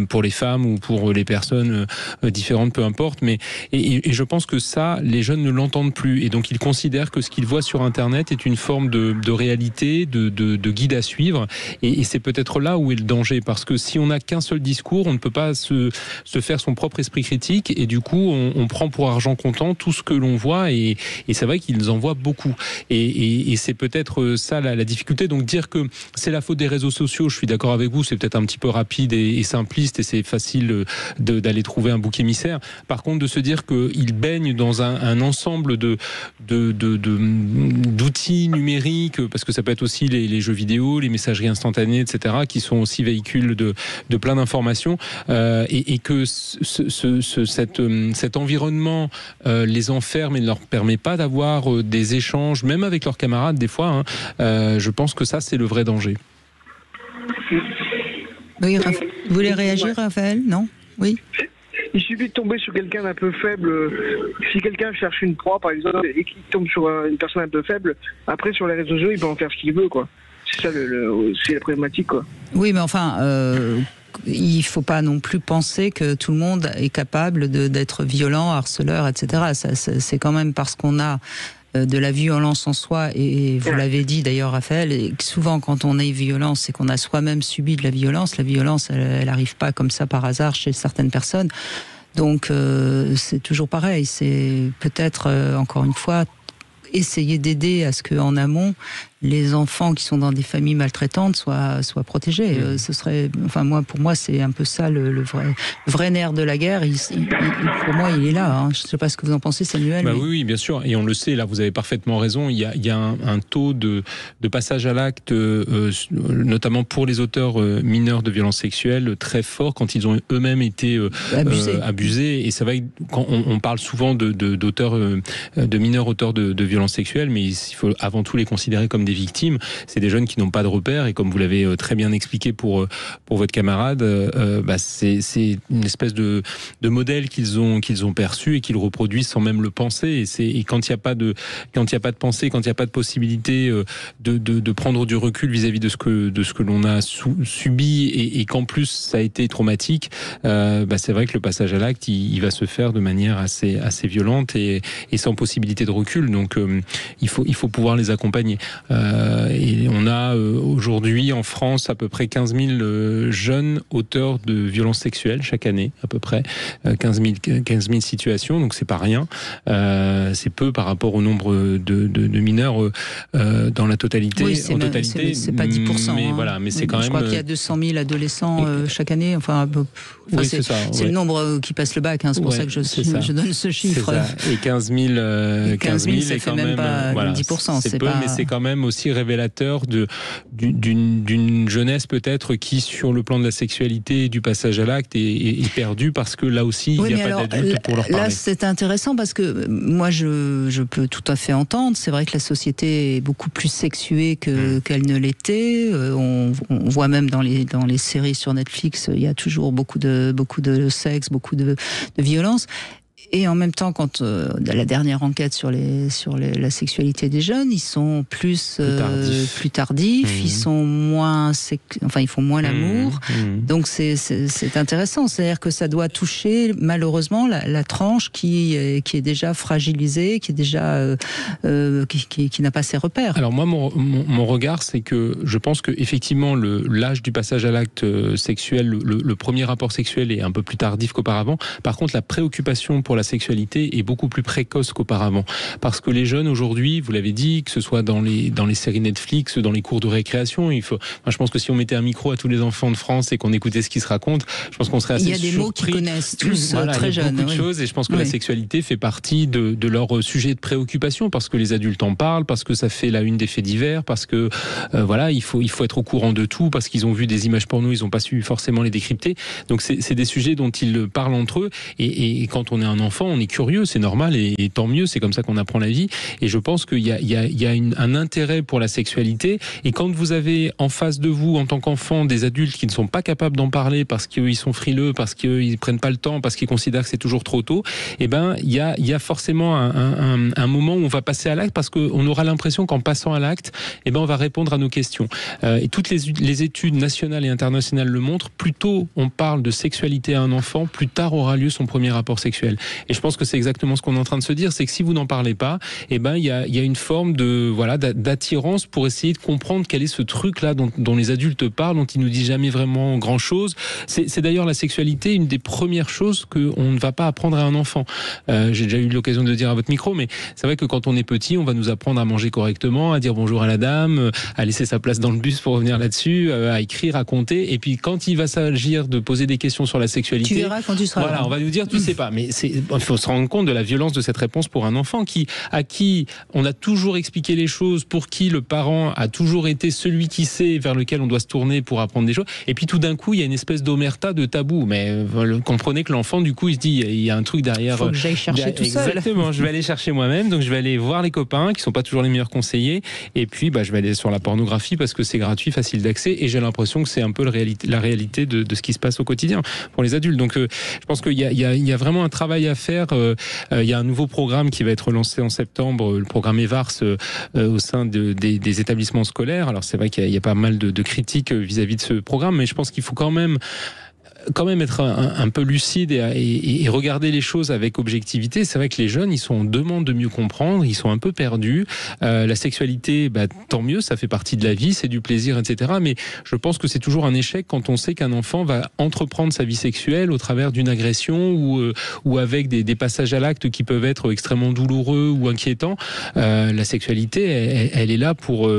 pour les femmes ou pour les personnes différentes, peu importe. Mais et je pense que ça, les jeunes ne l'entendent plus, et donc ils considèrent que ce qu'ils voient sur Internet est une forme de réalité, de guide à suivre. Et c'est peut-être là où est le danger, parce que si on n'a qu'un seul discours, on ne peut pas se faire son propre esprit critique, et du coup on prend pour argent comptant tout ce que l'on voit, et c'est vrai qu'ils en voient beaucoup. Et c'est peut-être ça la difficulté. Donc dire que c'est la faute des réseaux sociaux, je suis d'accord avec vous, c'est peut-être un petit peu rapide et simpliste, et c'est facile d'aller trouver un bouc émissaire. Par contre, de se dire qu'ils baignent dans un ensemble d'outils numériques, parce que ça peut être aussi les jeux vidéo, les messageries instantanées, etc., qui sont aussi véhicules de plein d'informations, et que cet environnement les enferme et ne leur permet pas d'avoir des échanges, même avec leurs camarades des fois, je pense que ça, c'est le vrai danger. Oui, vous voulez réagir, Raphaël? Non? Oui. Il suffit de tomber sur quelqu'un d'un peu faible. Si quelqu'un cherche une proie, par exemple, et qu'il tombe sur une personne un peu faible, après, sur les réseaux sociaux, il peut en faire ce qu'il veut, quoi. C'est ça, c'est la problématique, quoi. Oui, mais enfin, il ne faut pas non plus penser que tout le monde est capable d'être violent, harceleur, etc. C'est quand même parce qu'on a de la violence en soi, et vous l'avez dit d'ailleurs, Raphaël, et souvent quand on est violent, c'est qu'on a soi-même subi de la violence. La violence, elle n'arrive pas comme ça par hasard chez certaines personnes. Donc c'est toujours pareil, c'est peut-être encore une fois essayer d'aider à ce qu'en amont, les enfants qui sont dans des familles maltraitantes soient protégés. Ce serait, enfin pour moi, c'est un peu ça le vrai nerf de la guerre. Pour moi, il est là. Hein. Je ne sais pas ce que vous en pensez, Samuel. Bah oui, bien sûr. Et on le sait, là, vous avez parfaitement raison. Il y a un taux de passage à l'acte, notamment pour les auteurs mineurs de violences sexuelles, très fort quand ils ont eux-mêmes été abusés. Et c'est vrai que quand on parle souvent d'auteurs, de mineurs auteurs de violences sexuelles, mais il faut avant tout les considérer comme des victimes. C'est des jeunes qui n'ont pas de repères, et comme vous l'avez très bien expliqué pour votre camarade, c'est une espèce de modèle qu'ils ont perçu et qu'ils reproduisent sans même le penser. Et quand il n'y a pas de pensée, quand il n'y a pas de possibilité de prendre du recul vis-à-vis de ce que l'on a subi, et qu'en plus ça a été traumatique, c'est vrai que le passage à l'acte il va se faire de manière assez violente et sans possibilité de recul. Donc il faut pouvoir les accompagner. Et on a aujourd'hui en France à peu près 15 000 jeunes auteurs de violences sexuelles chaque année, à peu près 15 000 situations, donc c'est pas rien. C'est peu par rapport au nombre de mineurs dans la totalité. Oui, c'est pas 10%. Mais voilà, mais c'est quand même. Je crois qu'il y a 200 000 adolescents chaque année. Oui, c'est le nombre qui passe le bac. Hein, c'est pour ça que je donne ce chiffre. Et 15 000, ça fait même pas 10%. C'est peu, mais c'est quand même aussi révélateur d'une jeunesse peut-être qui, sur le plan de la sexualité et du passage à l'acte, est perdue, parce que là aussi il n'y a pas d'adulte pour leur parler. Là, c'est intéressant parce que moi je peux tout à fait entendre. C'est vrai que la société est beaucoup plus sexuée qu'elle ne l'était. On voit même dans les séries sur Netflix, il y a toujours beaucoup de sexe, beaucoup de violence. Et en même temps, quand la dernière enquête sur la sexualité des jeunes, ils sont plus tardifs, ils sont moins, ils font moins l'amour. Donc c'est intéressant. C'est-à-dire que ça doit toucher malheureusement la tranche qui est déjà fragilisée, qui est déjà qui n'a pas ses repères. Alors moi, mon regard, c'est que je pense que effectivement l'âge du passage à l'acte sexuel, le premier rapport sexuel est un peu plus tardif qu'auparavant. Par contre, la préoccupation pour la sexualité est beaucoup plus précoce qu'auparavant. Parce que les jeunes aujourd'hui, vous l'avez dit, que ce soit dans les séries Netflix, dans les cours de récréation, je pense que si on mettait un micro à tous les enfants de France et qu'on écoutait ce qui se raconte, je pense qu'on serait assez surpris. Il y a des mots qu'ils connaissent tous très jeunes. Il y a beaucoup de choses et je pense que la sexualité fait partie de leur sujet de préoccupation parce que les adultes en parlent, parce que ça fait la une des faits divers, parce que il faut être au courant de tout, parce qu'ils ont vu des images porno, ils n'ont pas su forcément les décrypter. Donc c'est des sujets dont ils parlent entre eux et quand on est un enfant, on est curieux, c'est normal et tant mieux, c'est comme ça qu'on apprend la vie. Et je pense qu'il y a un intérêt pour la sexualité. Et quand vous avez en face de vous, en tant qu'enfant, des adultes qui ne sont pas capables d'en parler parce qu'ils sont frileux, parce qu'ils prennent pas le temps, parce qu'ils considèrent que c'est toujours trop tôt, il y a forcément un moment où on va passer à l'acte parce qu'on aura l'impression qu'en passant à l'acte, on va répondre à nos questions. Et toutes les études nationales et internationales le montrent. Plus tôt on parle de sexualité à un enfant, plus tard aura lieu son premier rapport sexuel. Et je pense que c'est exactement ce qu'on est en train de se dire, c'est que si vous n'en parlez pas, il y a une forme d'attirance pour essayer de comprendre quel est ce truc-là dont les adultes parlent, dont ils nous disent jamais vraiment grand-chose. C'est d'ailleurs la sexualité une des premières choses qu'on ne va pas apprendre à un enfant. J'ai déjà eu l'occasion de le dire à votre micro, mais c'est vrai que quand on est petit, on va nous apprendre à manger correctement, à dire bonjour à la dame, à laisser sa place dans le bus pour revenir là-dessus, à écrire, à compter. Et puis quand il va s'agir de poser des questions sur la sexualité, tu verras quand tu seras on va nous dire tu sais pas. Mais il faut se rendre compte de la violence de cette réponse pour un enfant à qui on a toujours expliqué les choses, pour qui le parent a toujours été celui qui sait vers lequel on doit se tourner pour apprendre des choses. Et puis tout d'un coup, il y a une espèce d'omerta, de tabou. Mais comprenez que l'enfant, du coup, il se dit il y a un truc derrière. Faut que j'aille chercher tout seul. Exactement. Je vais aller chercher moi-même. Donc je vais aller voir les copains qui sont pas toujours les meilleurs conseillers. Et puis je vais aller sur la pornographie parce que c'est gratuit, facile d'accès. Et j'ai l'impression que c'est un peu la réalité de ce qui se passe au quotidien pour les adultes. Donc je pense qu'il y a vraiment un travail à faire. Il y a un nouveau programme qui va être lancé en septembre, le programme EVARS au sein des établissements scolaires. Alors c'est vrai qu'il y a pas mal de critiques vis-à-vis de ce programme, mais je pense qu'il faut quand même être un peu lucide et regarder les choses avec objectivité. C'est vrai que les jeunes, ils sont en demande de mieux comprendre, ils sont un peu perdus. La sexualité, tant mieux, ça fait partie de la vie, c'est du plaisir, etc. Mais je pense que c'est toujours un échec quand on sait qu'un enfant va entreprendre sa vie sexuelle au travers d'une agression ou avec des passages à l'acte qui peuvent être extrêmement douloureux ou inquiétants. La sexualité, elle est là pour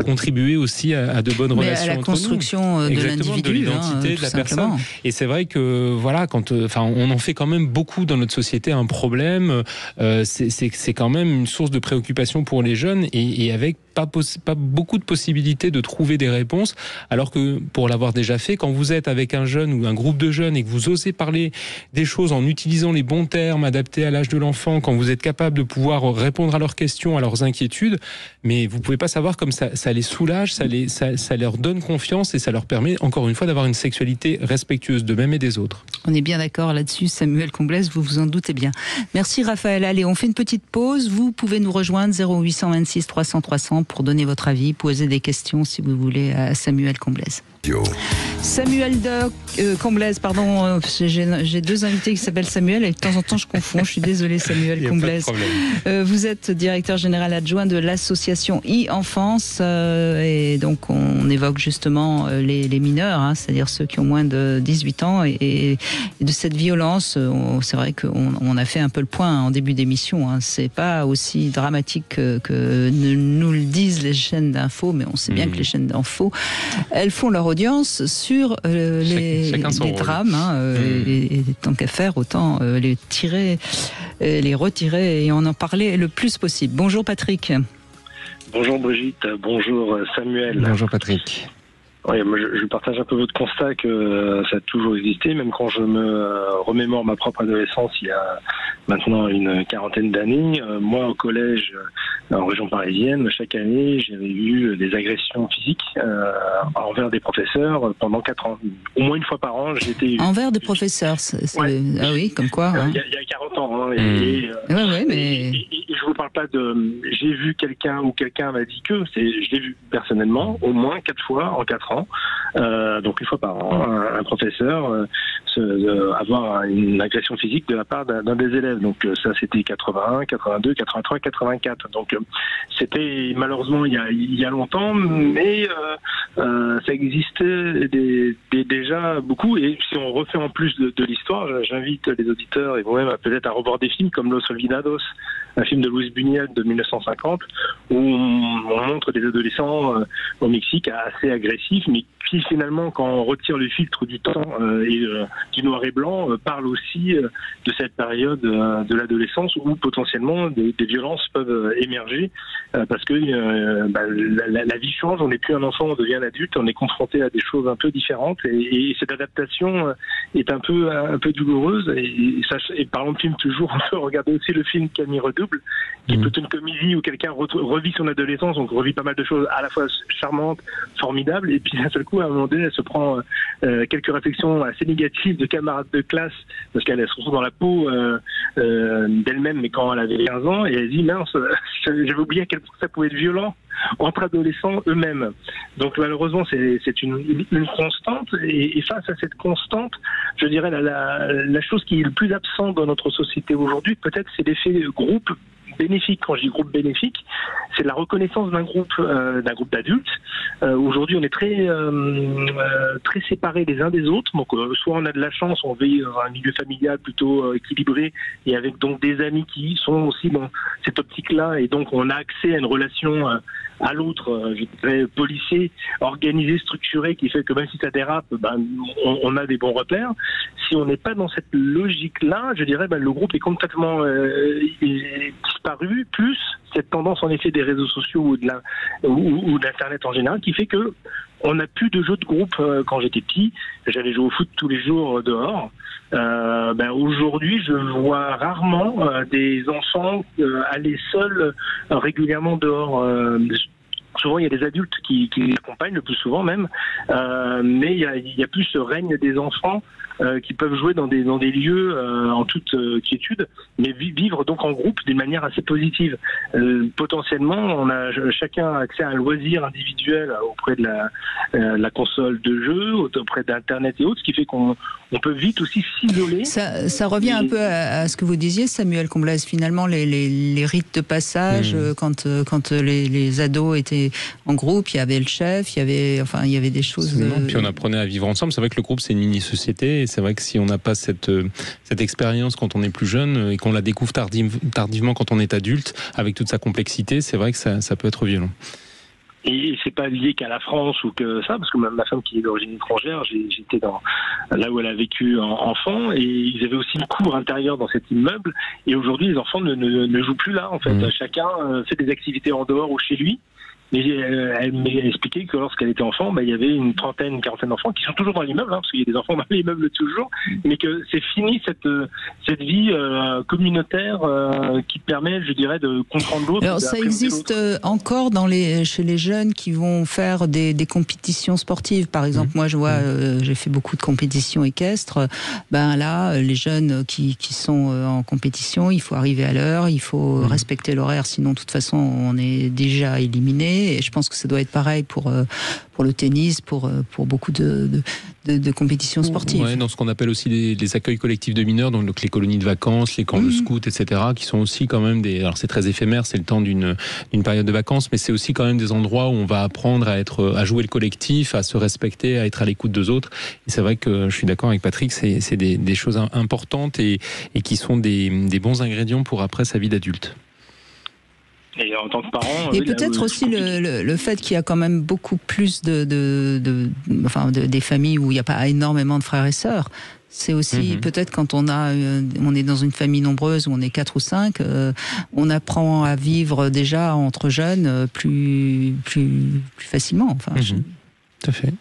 contribuer aussi à de bonnes relations entre nous. À la construction de l'individu, de l'identité de la personne. Et c'est vrai que on en fait quand même beaucoup dans notre société un problème. C'est quand même une source de préoccupation pour les jeunes et avec pas beaucoup de possibilités de trouver des réponses. Alors que pour l'avoir déjà fait, quand vous êtes avec un jeune ou un groupe de jeunes et que vous osez parler des choses en utilisant les bons termes adaptés à l'âge de l'enfant, quand vous êtes capable de pouvoir répondre à leurs questions, à leurs inquiétudes, mais vous pouvez pas savoir comme ça les soulage, ça leur donne confiance et ça leur permet encore une fois d'avoir une sexualité respectueuse d'eux-mêmes et des autres. On est bien d'accord là-dessus, Samuel Comblès, vous vous en doutez bien. Merci Raphaël. Allez, on fait une petite pause. Vous pouvez nous rejoindre 0826 300 300 pour donner votre avis, poser des questions si vous voulez à Samuel Comblès. Samuel Comblès, pardon, j'ai deux invités qui s'appellent Samuel et de temps en temps je confonds, je suis désolée Samuel Comblès. Vous êtes directeur général adjoint de l'association e-enfance et donc on évoque justement les mineurs, c'est-à-dire ceux qui ont moins de 18 ans et de cette violence, c'est vrai qu'on a fait un peu le point en début d'émission, c'est pas aussi dramatique que nous le disent les chaînes d'infos, mais on sait bien que les chaînes d'infos, elles font leur audience sur les drames, et tant qu'à faire, autant les tirer, les retirer et en parler le plus possible. Bonjour Patrick. Bonjour Brigitte, bonjour Samuel. Bonjour Patrick. Oui, moi je partage un peu votre constat que ça a toujours existé, même quand je me remémore ma propre adolescence il y a maintenant une quarantaine d'années. Moi, au collège, en région parisienne, chaque année, j'avais eu des agressions physiques envers des professeurs pendant 4 ans. Au moins une fois par an, j'ai été... Envers des professeurs, ouais. Ah oui, comme quoi. Il y a 40 longtemps. Mais... Et je vous parle pas de j'ai vu quelqu'un ou quelqu'un m'a dit que, je l'ai vu personnellement au moins 4 fois en 4 ans, donc une fois par an, un professeur avoir une agression physique de la part d'un des élèves. Donc ça c'était 81, 82, 83, 84. Donc c'était malheureusement il y a longtemps, mais ça existait déjà beaucoup. Et si on refait en plus de l'histoire, j'invite les auditeurs et vous-même peut-être à revoir des films comme Los Olvidados, un film de Luis Buñuel de 1950, où on montre des adolescents au Mexique assez agressifs, mais qui finalement, quand on retire le filtre du temps et du noir et blanc, parle aussi de cette période de l'adolescence où potentiellement des violences peuvent émerger parce que la vie change, on n'est plus un enfant, on devient un adulte, on est confronté à des choses un peu différentes et cette adaptation est un peu douloureuse et parlons de film toujours, on peut regarder aussi le film Camille Redouble, qui est plutôt une comédie où quelqu'un revit son adolescence, donc revit pas mal de choses à la fois charmantes, formidables, et puis d'un seul coup, à un moment donné, elle se prend quelques réflexions assez négatives de camarades de classe, parce qu'elle se retrouve dans la peau d'elle-même, mais quand elle avait 15 ans, et elle dit, mince, j'avais oublié à quel point ça pouvait être violent entre adolescents eux-mêmes. Donc malheureusement, c'est une constante, et face à cette constante, je dirais la chose qui est le plus absente dans notre société aujourd'hui, peut-être, c'est l'effet groupe bénéfique. Quand je dis groupe bénéfique, c'est la reconnaissance d'un groupe d'adultes. Aujourd'hui, on est très séparés les uns des autres. Donc, soit on a de la chance, on vit dans un milieu familial plutôt équilibré et avec donc des amis qui sont aussi dans cette optique-là, et donc on a accès à une relation à l'autre, je dirais, policée, organisée, structurée, qui fait que même si ça dérape, on a des bons repères. Si on n'est pas dans cette logique-là, je dirais, le groupe est complètement disparu, plus cette tendance en effet des réseaux sociaux ou d'Internet en général, qui fait que on n'a plus de jeux de groupe. Quand j'étais petit, j'allais jouer au foot tous les jours dehors. Aujourd'hui, je vois rarement des enfants aller seuls régulièrement dehors. Souvent, il y a des adultes qui les accompagnent, le plus souvent même, mais il y a plus ce règne des enfants qui peuvent jouer dans des lieux en toute quiétude, mais vivre donc en groupe d'une manière assez positive. Potentiellement, on a chacun accès à un loisir individuel auprès de la console de jeu, auprès d'Internet et autres, ce qui fait qu'on peut vite aussi s'isoler. Ça revient un peu à ce que vous disiez, Samuel Comblaise. Finalement, les rites de passage, quand les ados étaient en groupe, il y avait le chef, il y avait des choses. Puis on apprenait à vivre ensemble. C'est vrai que le groupe, c'est une mini-société. Et c'est vrai que si on n'a pas cette expérience quand on est plus jeune et qu'on la découvre tardivement quand on est adulte, avec toute sa complexité, c'est vrai que ça peut être violent. Et c'est pas lié qu'à la France ou que ça, parce que ma femme qui est d'origine étrangère, j'étais là où elle a vécu enfant, et ils avaient aussi une cour intérieure dans cet immeuble. Et aujourd'hui, les enfants ne jouent plus là, en fait. Chacun fait des activités en dehors ou chez lui. Mais elle m'a expliqué que lorsqu'elle était enfant, il y avait une quarantaine d'enfants qui sont toujours dans l'immeuble, parce qu'il y a des enfants dans l'immeuble toujours, mais que c'est fini cette vie communautaire qui permet, je dirais, de comprendre l'autre. Alors ça existe encore chez les jeunes qui vont faire des compétitions sportives. Par exemple, moi je vois, j'ai fait beaucoup de compétitions équestres. Là, les jeunes qui sont en compétition, il faut arriver à l'heure, il faut respecter l'horaire, sinon de toute façon on est déjà éliminé. Et je pense que ça doit être pareil pour le tennis, pour beaucoup de compétitions sportives. Ouais, dans ce qu'on appelle aussi les accueils collectifs de mineurs, donc les colonies de vacances, les camps de scouts, etc., qui sont aussi quand même alors c'est très éphémère, c'est le temps d'une période de vacances, mais c'est aussi quand même des endroits où on va apprendre à jouer le collectif, à se respecter, à être à l'écoute des autres. Et c'est vrai que je suis d'accord avec Patrick, c'est des choses importantes et qui sont des bons ingrédients pour après sa vie d'adulte. Et en tant que parent, et peut-être aussi le fait qu'il y a quand même beaucoup plus des familles où il n'y a pas énormément de frères et sœurs. C'est aussi peut-être quand on est dans une famille nombreuse où on est 4 ou 5, on apprend à vivre déjà entre jeunes plus facilement. Tout à fait.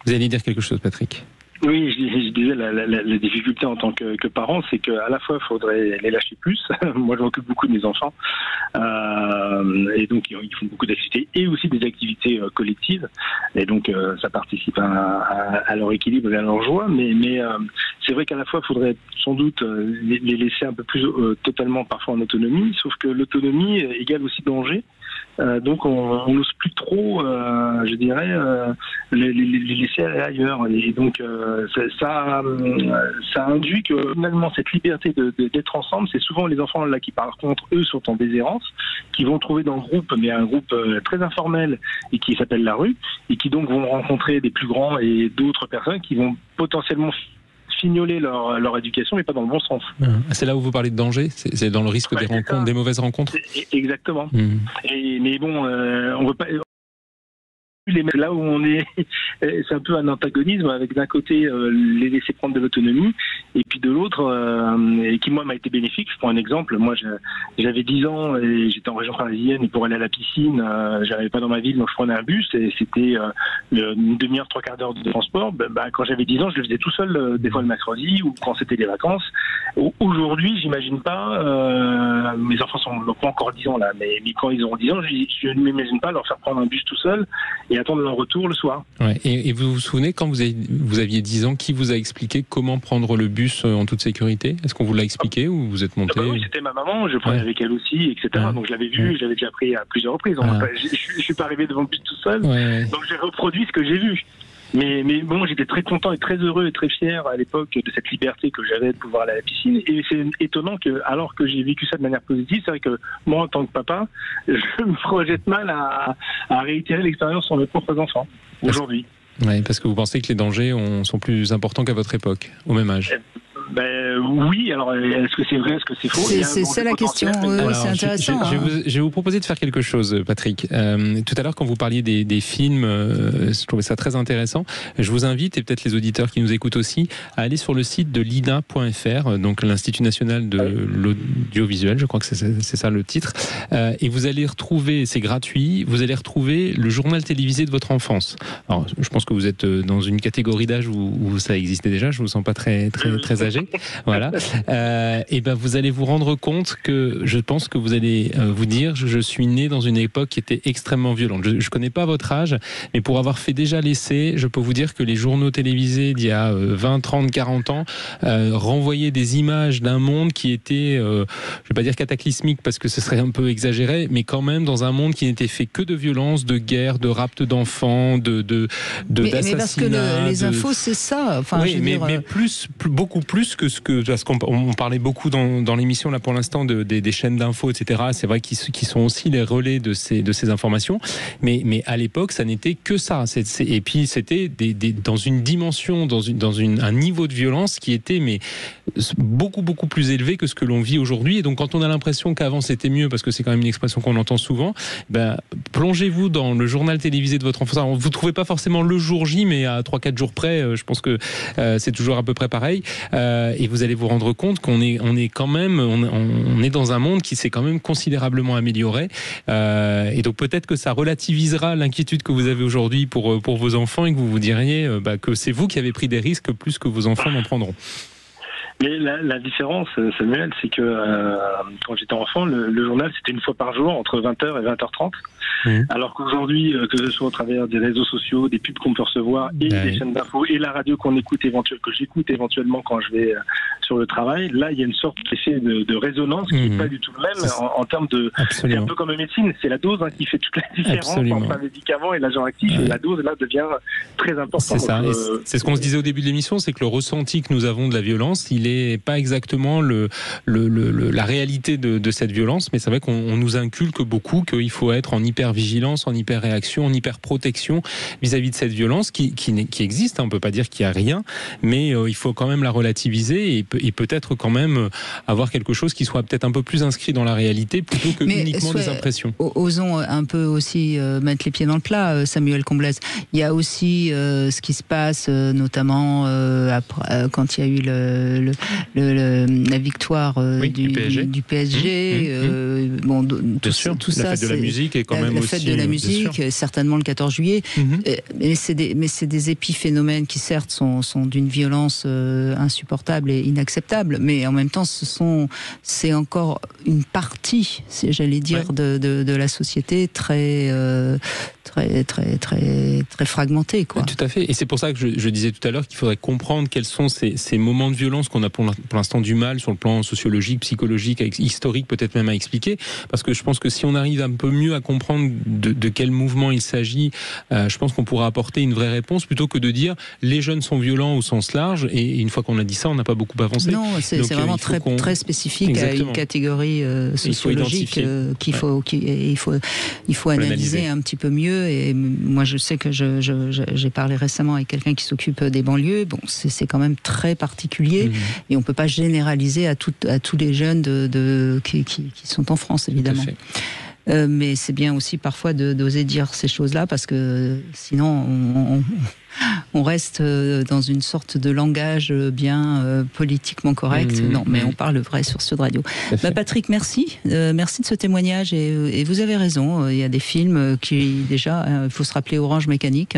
Vous allez dire quelque chose, Patrick ? Oui, je disais la difficulté en tant que parent, c'est qu'à la fois il faudrait les lâcher plus. Moi, je m'occupe beaucoup de mes enfants, et donc ils font beaucoup d'activités et aussi des activités collectives, et donc ça participe à leur équilibre et à leur joie. Mais c'est vrai qu'à la fois il faudrait sans doute les laisser un peu plus totalement parfois en autonomie, sauf que l'autonomie égale aussi danger. Donc on n'ose plus trop, je dirais, les laisser aller ailleurs. Et donc ça induit que finalement cette liberté d'être ensemble, c'est souvent les enfants là qui par contre eux sont en déshérence, qui vont trouver dans le groupe, mais un groupe très informel et qui s'appelle la rue, et qui donc vont rencontrer des plus grands et d'autres personnes qui vont potentiellement fignoler leur éducation, mais pas dans le bon sens. C'est là où vous parlez de danger, c'est dans le risque des rencontres, des mauvaises rencontres. Exactement. Mais bon, on veut pas. Là où on est, c'est un peu un antagonisme avec d'un côté les laisser prendre de l'autonomie et puis de l'autre, et qui moi m'a été bénéfique. Je prends un exemple. Moi j'avais 10 ans et j'étais en région parisienne et pour aller à la piscine, j'arrivais pas dans ma ville donc je prenais un bus et c'était une demi-heure, 3/4 d'heure de transport. Quand j'avais 10 ans, je le faisais tout seul, des fois le mercredi ou quand c'était les vacances. Aujourd'hui, j'imagine pas, mes enfants n'ont pas encore 10 ans là, mais quand ils auront 10 ans, je ne m'imagine pas leur faire prendre un bus tout seul et attendre leur retour le soir. Ouais. Et vous vous souvenez, quand vous aviez 10 ans, qui vous a expliqué comment prendre le bus en toute sécurité? Est-ce qu'on vous l'a expliqué ou vous êtes monté? Oui, c'était ma maman, je prenais avec elle aussi, etc. Donc je l'avais vu, j'avais déjà pris à plusieurs reprises. Je suis pas arrivé devant le bus tout seul, donc j'ai reproduit ce que j'ai vu. Mais bon, j'étais très content et très heureux et très fier à l'époque de cette liberté que j'avais de pouvoir aller à la piscine. Et c'est étonnant que, alors que j'ai vécu ça de manière positive, c'est vrai que moi, en tant que papa, je me projette mal à réitérer l'expérience sur mes propres enfants aujourd'hui. Oui, parce que vous pensez que les dangers sont plus importants qu'à votre époque, au même âge. Oui, alors est-ce que c'est vrai, est-ce que c'est faux? C'est la question, c'est intéressant. Je vais vous proposer de faire quelque chose, Patrick. Tout à l'heure, quand vous parliez des films, je trouvais ça très intéressant. Je vous invite, et peut-être les auditeurs qui nous écoutent aussi, à aller sur le site de l'INA.fr, donc l'Institut National de l'Audiovisuel, je crois que c'est ça le titre, et vous allez retrouver, c'est gratuit, vous allez retrouver le journal télévisé de votre enfance. Alors, je pense que vous êtes dans une catégorie d'âge où ça existait déjà, je vous sens pas très âgé. Voilà. Et ben vous allez vous rendre compte que je pense que vous allez vous dire je suis né dans une époque qui était extrêmement violente. Je connais pas votre âge, mais pour avoir fait déjà l'essai, je peux vous dire que les journaux télévisés d'il y a 20, 30, 40 ans renvoyaient des images d'un monde qui était, je vais pas dire cataclysmique parce que ce serait un peu exagéré, mais quand même dans un monde qui n'était fait que de violence, de guerre, de rapt d'enfants, d'assassinats. Mais parce que les infos, c'est ça. Enfin, oui, mais beaucoup plus parce qu'on parlait beaucoup dans l'émission là pour l'instant des chaînes d'infos, etc. C'est vrai qu'ils sont aussi les relais de ces informations, mais à l'époque ça n'était que ça. Et puis c'était dans une dimension, dans un niveau de violence qui était beaucoup plus élevé que ce que l'on vit aujourd'hui. Et donc quand on a l'impression qu'avant c'était mieux, parce que c'est quand même une expression qu'on entend souvent, plongez-vous dans le journal télévisé de votre enfance. Alors, vous ne trouvez pas forcément le jour J, mais à 3-4 jours près, je pense que c'est toujours à peu près pareil. Et vous allez vous rendre compte qu'on est quand même, on est dans un monde qui s'est quand même considérablement amélioré. Et donc peut-être que ça relativisera l'inquiétude que vous avez aujourd'hui pour vos enfants et que vous vous diriez que c'est vous qui avez pris des risques plus que vos enfants n'en prendront. Mais la différence, Samuel, c'est que quand j'étais enfant, le journal, c'était une fois par jour, entre 20h et 20h30. Alors qu'aujourd'hui, que ce soit au travers des réseaux sociaux, des pubs qu'on peut recevoir, et des chaînes d'infos, et la radio que j'écoute éventuellement quand je vais sur le travail, là, il y a une sorte d'effet de résonance qui n'est pas du tout le même en termes de... C'est un peu comme en médecine, c'est la dose qui fait toute la différence entre un médicament et l'agent actif, et la dose, là, devient très importante. C'est ça, c'est ce qu'on se disait au début de l'émission, c'est que le ressenti que nous avons de la violence, il n'est pas exactement la réalité de cette violence, mais c'est vrai qu'on nous inculque beaucoup qu'il faut être en hyper-vigilance, en hyper-réaction, en hyper-protection vis-à-vis de cette violence qui existe. On ne peut pas dire qu'il n'y a rien, mais il faut quand même la relativiser et peut-être quand même avoir quelque chose qui soit peut-être un peu plus inscrit dans la réalité plutôt que uniquement des impressions. Osons un peu aussi mettre les pieds dans le plat, Samuel Comblès. Il y a aussi ce qui se passe, notamment après, quand il y a eu la victoire du PSG. Bon, bien sûr, tout ça, la fête de la musique est quand même aussi... La fête de la musique, certainement le 14 juillet. Mais c'est des épiphénomènes qui, certes, sont d'une violence insupportable et inacceptable, mais en même temps, c'est encore une partie, j'allais dire, de la société très fragmentée, quoi. Tout à fait. Et c'est pour ça que je disais tout à l'heure qu'il faudrait comprendre quels sont ces moments de violence qu'on a pour l'instant du mal sur le plan sociologique, psychologique, historique, peut-être même à expliquer. Parce que je pense que si on arrive un peu mieux à comprendre de quel mouvement il s'agit, je pense qu'on pourra apporter une vraie réponse plutôt que de dire les jeunes sont violents au sens large. Et une fois qu'on a dit ça, on n'a pas beaucoup avancé. Non, c'est vraiment très spécifique. Exactement. À une catégorie sociologique qu'il faut analyser un petit peu mieux. Et moi, je sais que j'ai parlé récemment avec quelqu'un qui s'occupe des banlieues. Bon, c'est quand même très particulier et on peut pas généraliser à tous les jeunes qui sont en France, évidemment. Mais c'est bien aussi parfois d'oser dire ces choses-là parce que sinon on reste dans une sorte de langage bien politiquement correct. Non, mais on parle vrai sur Sud Radio. Patrick, merci. Merci de ce témoignage et vous avez raison. Il y a des films qui déjà, il faut se rappeler Orange Mécanique.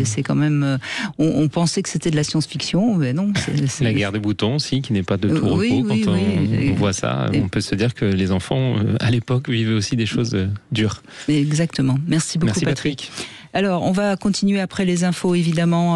C'est quand même. On pensait que c'était de la science-fiction, mais non. C'est la guerre des boutons aussi, qui n'est pas de tout repos. Quand on voit ça, on peut se dire que les enfants à l'époque vivaient aussi des choses dures. Exactement. Merci beaucoup, Patrick. Alors, on va continuer après les infos, évidemment.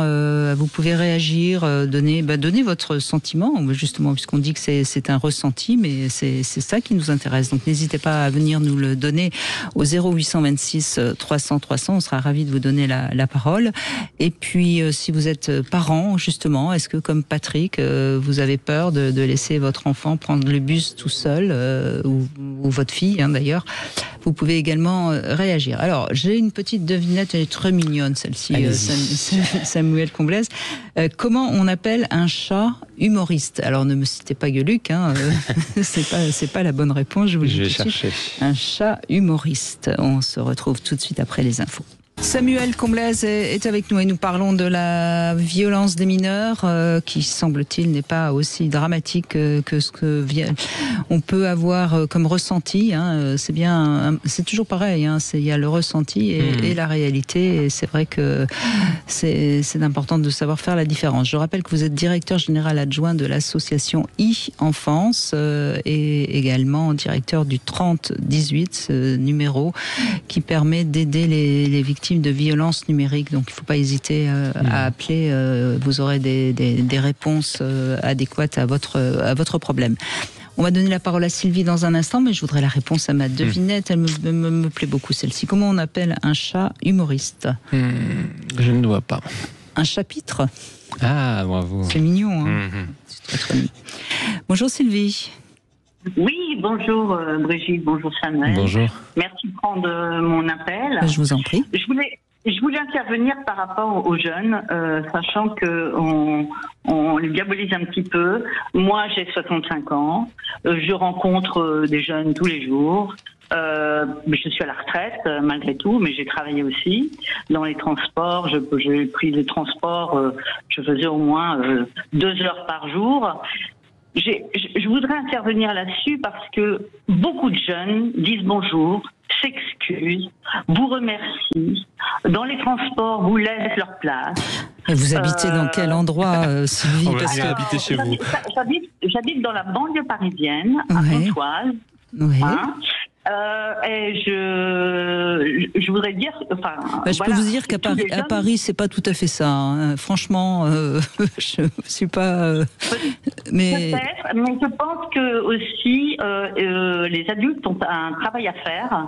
Vous pouvez réagir, donner votre sentiment, justement, puisqu'on dit que c'est un ressenti, mais c'est ça qui nous intéresse. Donc, n'hésitez pas à venir nous le donner au 0826 300 300. On sera ravis de vous donner la parole. Et puis, si vous êtes parent, justement, est-ce que, comme Patrick, vous avez peur de laisser votre enfant prendre le bus tout seul, ou votre fille, d'ailleurs? Vous pouvez également réagir. Alors, j'ai une petite devinette, elle est très mignonne, celle-ci, Samuel Comblès. Comment on appelle un chat humoriste? Alors, ne me citez pas Gueuluc, c'est pas la bonne réponse, je vous le dis. Je vais chercher. Un chat humoriste. On se retrouve tout de suite après les infos. Samuel Comblès est avec nous et nous parlons de la violence des mineurs qui, semble-t-il, n'est pas aussi dramatique que ce que on peut avoir comme ressenti. C'est toujours pareil. Il y a le ressenti et la réalité. Et c'est vrai que c'est important de savoir faire la différence. Je rappelle que vous êtes directeur général adjoint de l'association e-Enfance et également directeur du 3018, ce numéro qui permet d'aider les victimes de violences numériques. Donc il ne faut pas hésiter à appeler. Vous aurez des réponses adéquates à votre problème. On va donner la parole à Sylvie dans un instant, mais je voudrais la réponse à ma devinette. Elle me plaît beaucoup, celle-ci. Comment on appelle un chat humoriste? Je ne vois pas. Un chapitre? Ah, bravo. C'est mignon. C'est très mignon. Bonjour Sylvie. Oui, bonjour Brigitte, bonjour Samuel. Bonjour. Merci de prendre mon appel. Je vous en prie. Je voulais intervenir par rapport aux jeunes, sachant qu'on les diabolise un petit peu. Moi, j'ai 65 ans. Je rencontre des jeunes tous les jours. Je suis à la retraite malgré tout, mais j'ai travaillé aussi dans les transports. J'ai pris les transports. Je faisais au moins 2 heures par jour. Je voudrais intervenir là-dessus parce que beaucoup de jeunes disent bonjour, s'excusent, vous remercient. Dans les transports, vous laissent leur place. Et vous habitez dans quel endroit, Sylvie? On va habiter chez vous. J'habite dans la banlieue parisienne, à Pontoise. Oui. Et je voudrais dire, je peux vous dire qu'à Paris, c'est pas tout à fait ça. Franchement, je suis pas. Mais peut-être, mais je pense que aussi les adultes ont un travail à faire.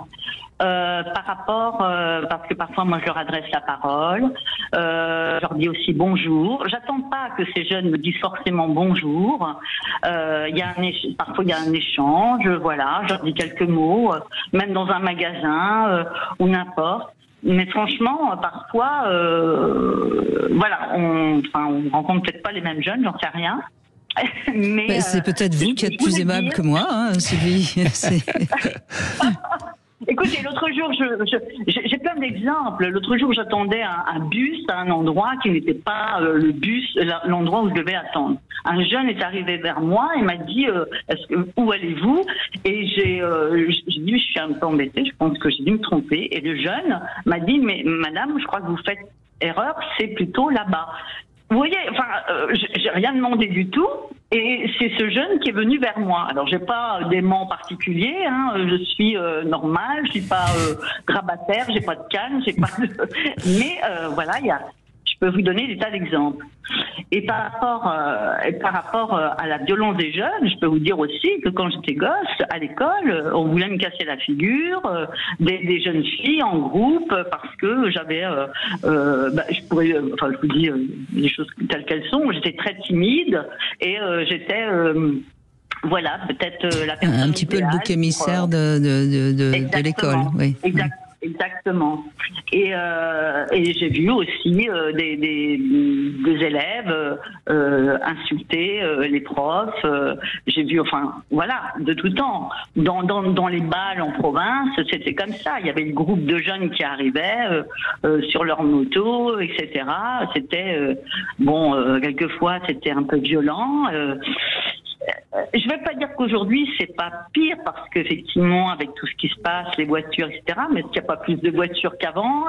Par rapport, parce que parfois moi je leur adresse la parole, je leur dis aussi bonjour. J'attends pas que ces jeunes me disent forcément bonjour. Parfois il y a un échange, voilà, je leur dis quelques mots, même dans un magasin ou n'importe. Mais franchement, parfois, on rencontre peut-être pas les mêmes jeunes, j'en sais rien. Mais c'est peut-être vous qui êtes plus aimable que moi, Sylvie. Écoutez, l'autre l'autre jour, j'ai plein d'exemples. L'autre jour, j'attendais un bus à un endroit qui n'était pas l'endroit où je devais attendre. Un jeune est arrivé vers moi et m'a dit où allez-vous? Et j'ai dit je suis un peu embêtée, je pense que j'ai dû me tromper. Et le jeune m'a dit mais madame, je crois que vous faites erreur, c'est plutôt là-bas. Vous voyez, enfin, j'ai rien demandé du tout, et c'est ce jeune qui est venu vers moi. Alors, j'ai pas d'aimant particulier, hein, je suis normale, je suis pas grabataire, j'ai pas de canne, j'ai pas de... Mais voilà, je peux vous donner des tas d'exemples. Et par rapport à la violence des jeunes, je peux vous dire aussi que quand j'étais gosse, à l'école, on voulait me casser la figure, des jeunes filles en groupe, parce que j'avais, je vous dis les choses telles qu'elles sont, j'étais très timide et j'étais... voilà, peut-être la personne un petit peu le bouc émissaire de l'école. Oui. Exactement. Et j'ai vu aussi des élèves insulter les profs. J'ai vu, enfin, voilà, de tout temps. Dans les balles en province, c'était comme ça. Il y avait le groupe de jeunes qui arrivaient sur leur moto, etc. C'était, quelquefois, c'était un peu violent. Je ne vais pas dire qu'aujourd'hui c'est pas pire parce qu'effectivement avec tout ce qui se passe, les voitures, etc. Mais est-ce qu'il n'y a pas plus de voitures qu'avant?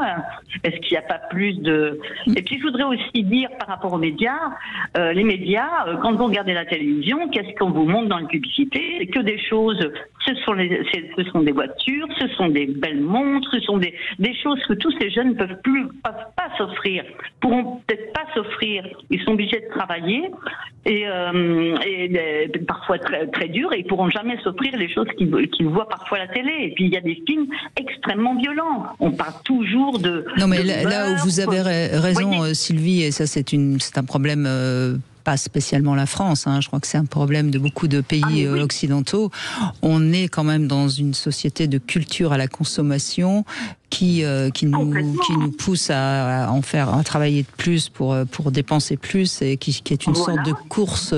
Est-ce qu'il n'y a pas plus de... Et puis je voudrais aussi dire par rapport aux médias, les médias, quand vous regardez la télévision, qu'est-ce qu'on vous montre dans la publicité? C'est que des choses. Ce sont des voitures, ce sont des belles montres, ce sont des choses que tous ces jeunes ne peuvent pas s'offrir, pourront peut-être pas s'offrir. Ils sont obligés de travailler et parfois très, très dur, et ils pourront jamais s'offrir les choses qu'ils voient parfois à la télé. Et puis il y a des films extrêmement violents. On parle toujours de... Non mais là où vous avez raison, Sylvie, et ça c'est un problème... pas spécialement la France, hein. Je crois que c'est un problème de beaucoup de pays occidentaux. On est quand même dans une société de culture à la consommation qui nous pousse à travailler de plus pour dépenser plus, et qui est une sorte de course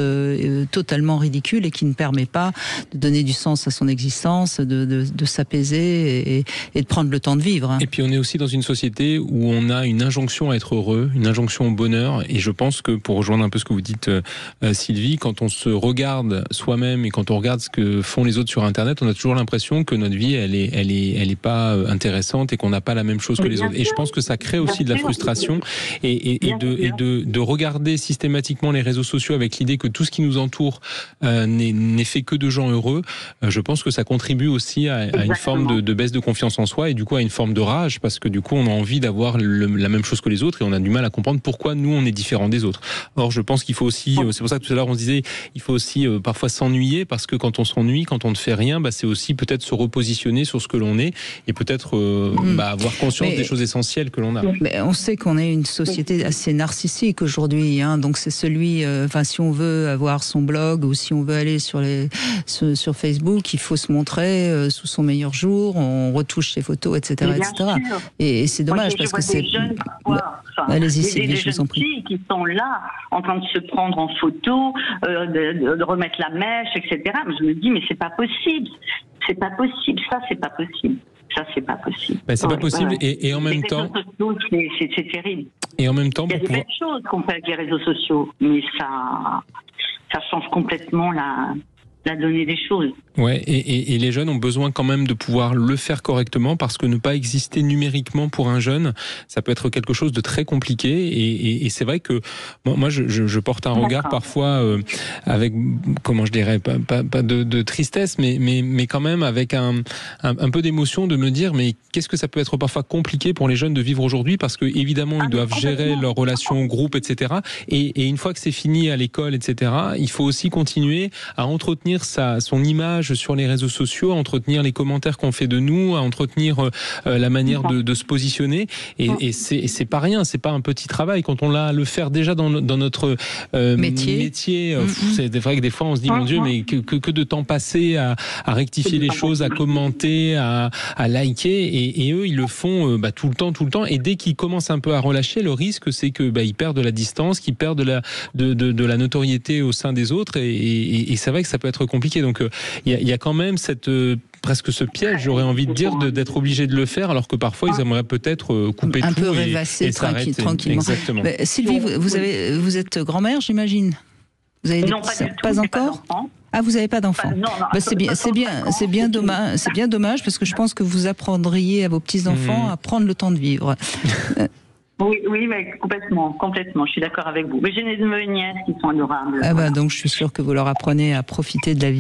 totalement ridicule et qui ne permet pas de donner du sens à son existence, de s'apaiser et de prendre le temps de vivre. Hein. Et puis on est aussi dans une société où on a une injonction à être heureux, une injonction au bonheur, et je pense que pour rejoindre un peu ce que vous dites Sylvie, quand on se regarde soi-même et quand on regarde ce que font les autres sur Internet, on a toujours l'impression que notre vie elle est pas intéressante et qu'on n'a pas la même chose que les autres. Et je pense que ça crée aussi de la frustration et de regarder systématiquement les réseaux sociaux avec l'idée que tout ce qui nous entoure n'est fait que de gens heureux. Je pense que ça contribue aussi à une forme de baisse de confiance en soi et du coup à une forme de rage, parce que du coup on a envie d'avoir la même chose que les autres et on a du mal à comprendre pourquoi nous on est différent des autres. Or je pense qu'il faut aussi, c'est pour ça que tout à l'heure on se disait, il faut aussi parfois s'ennuyer, parce que quand on s'ennuie, quand on ne fait rien, c'est aussi peut-être se repositionner sur ce que l'on est et peut-être avoir conscience des choses essentielles que l'on a. Mais on sait qu'on est une société assez narcissique aujourd'hui, hein, donc c'est si on veut avoir son blog ou si on veut aller sur Facebook, il faut se montrer sous son meilleur jour, on retouche ses photos, etc. Et c'est dommage parce que c'est... Allez-y Sylvie, je vous en prie. Qui sont là, en train de se prendre en photo, de remettre la mèche, etc. Mais je me dis, mais c'est pas possible. C'est pas possible. Ça, c'est pas possible. Ça, c'est pas possible. C'est pas possible. Et en même temps... C'est terrible. Et en même temps... Il y a des belles choses qu'on fait avec les réseaux sociaux, mais ça change complètement la donnée des choses. Ouais, et les jeunes ont besoin quand même de pouvoir le faire correctement, parce que ne pas exister numériquement pour un jeune, ça peut être quelque chose de très compliqué. Et c'est vrai que moi je porte un regard parfois avec, comment je dirais, pas de tristesse, mais quand même avec un peu d'émotion, de me dire mais qu'est-ce que ça peut être parfois compliqué pour les jeunes de vivre aujourd'hui, parce que évidemment ils doivent gérer leurs relations au groupe, etc. Et une fois que c'est fini à l'école, etc., il faut aussi continuer à entretenir son image sur les réseaux sociaux, à entretenir les commentaires qu'on fait de nous, à entretenir la manière de se positionner. Et c'est pas rien, c'est pas un petit travail. Quand on l'a à le faire déjà dans notre métier, c'est vrai que des fois on se dit mon Dieu, mais que de temps passé à rectifier les choses, à commenter, à liker, et eux ils le font tout le temps. Et dès qu'ils commencent un peu à relâcher, le risque c'est que ils perdent de la distance, qu'ils perdent de la notoriété au sein des autres, et c'est vrai que ça peut être compliqué. Donc il y a quand même cette presque ce piège, j'aurais envie de dire, d'être obligé de le faire, alors que parfois ils aimeraient peut-être couper un tout peu rêvasser tranquillement. Exactement. Sylvie, vous êtes grand-mère, j'imagine? Vous avez non, pas encore. Ah, vous n'avez pas d'enfant. C'est bien dommage parce que je pense que vous apprendriez à vos petits-enfants à prendre le temps de vivre. Oui, mais complètement. Je suis d'accord avec vous. Mais j'ai des nièces qui sont adorables. Ah bah donc je suis sûre que vous leur apprenez à profiter de la vie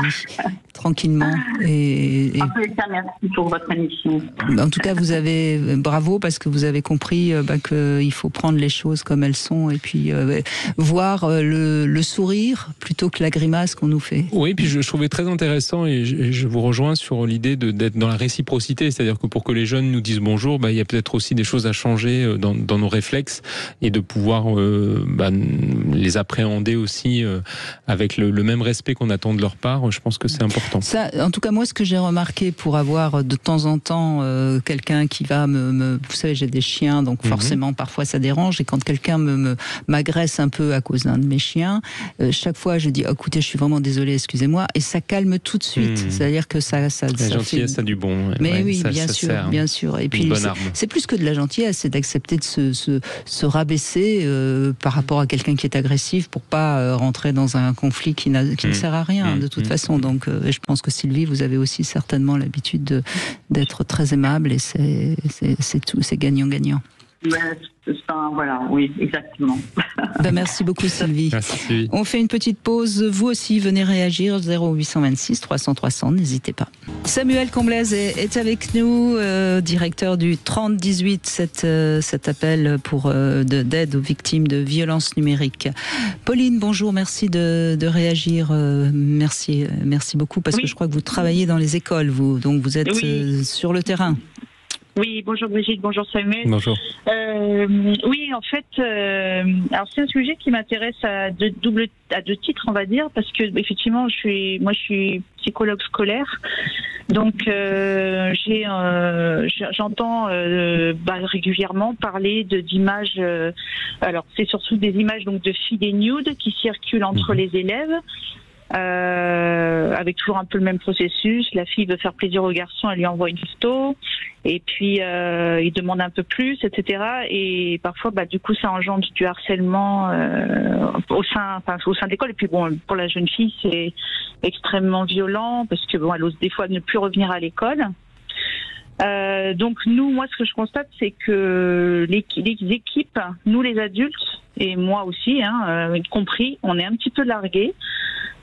tranquillement. En tous les cas, merci pour votre émission. En tout cas, bravo parce que vous avez compris qu'il faut prendre les choses comme elles sont et puis voir le sourire plutôt que la grimace qu'on nous fait. Oui, puis je trouvais très intéressant et je vous rejoins sur l'idée d'être dans la réciprocité, c'est-à-dire que pour que les jeunes nous disent bonjour, il y a peut-être aussi des choses à changer dans nos réflexes et de pouvoir les appréhender aussi avec le même respect qu'on attend de leur part. Je pense que c'est important. Ça, en tout cas, moi, ce que j'ai remarqué pour avoir de temps en temps quelqu'un qui va vous savez, j'ai des chiens, donc forcément, parfois ça dérange. Et quand quelqu'un m'agresse un peu à cause d'un de mes chiens, chaque fois, je dis, écoutez, je suis vraiment désolée, excusez-moi, et ça calme tout de suite. C'est-à-dire que ça la gentillesse a du bon. Mais oui, bien sûr. Et puis, c'est plus que de la gentillesse, c'est d'accepter de se rabaisser par rapport à quelqu'un qui est agressif pour pas rentrer dans un conflit qui ne sert à rien de toute façon. Donc je pense que Sylvie, vous avez aussi certainement l'habitude d'être très aimable et c'est tout, c'est gagnant-gagnant. Voilà, oui, exactement. Merci beaucoup Sylvie. Merci. On fait une petite pause. Vous aussi, venez réagir 0826 300 300, n'hésitez pas. Samuel Comblaise est avec nous, directeur du 3018, cet appel d'aide aux victimes de violences numériques. Pauline, bonjour, merci de réagir. Merci beaucoup parce que je crois que vous travaillez dans les écoles, donc vous êtes sur le terrain. Oui, bonjour Brigitte, bonjour Samuel. Bonjour. Oui, en fait, alors c'est un sujet qui m'intéresse à deux titres, on va dire, parce que effectivement, je suis psychologue scolaire, donc j'entends régulièrement parler d'images. Alors c'est surtout des images donc de filles des nudes qui circulent entre les élèves. Avec toujours un peu le même processus. La fille veut faire plaisir au garçon, elle lui envoie une photo, et puis il demande un peu plus, etc. Et parfois, du coup, ça engendre du harcèlement au sein de l'école. Et puis bon, pour la jeune fille, c'est extrêmement violent parce que elle ose des fois ne plus revenir à l'école. Donc moi, ce que je constate, c'est que les équipes, nous les adultes, et moi aussi, compris, on est un petit peu largués.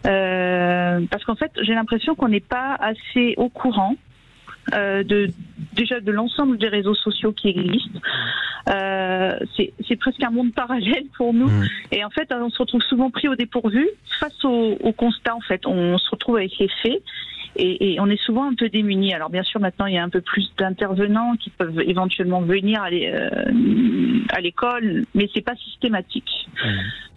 Parce qu'en fait, j'ai l'impression qu'on n'est pas assez au courant déjà de l'ensemble des réseaux sociaux qui existent. C'est presque un monde parallèle pour nous. Et en fait, on se retrouve souvent pris au dépourvu face au constat. En fait, on se retrouve avec les faits. Et on est souvent un peu démunis. Alors bien sûr, maintenant, il y a un peu plus d'intervenants qui peuvent éventuellement venir à l'école, mais c'est pas systématique.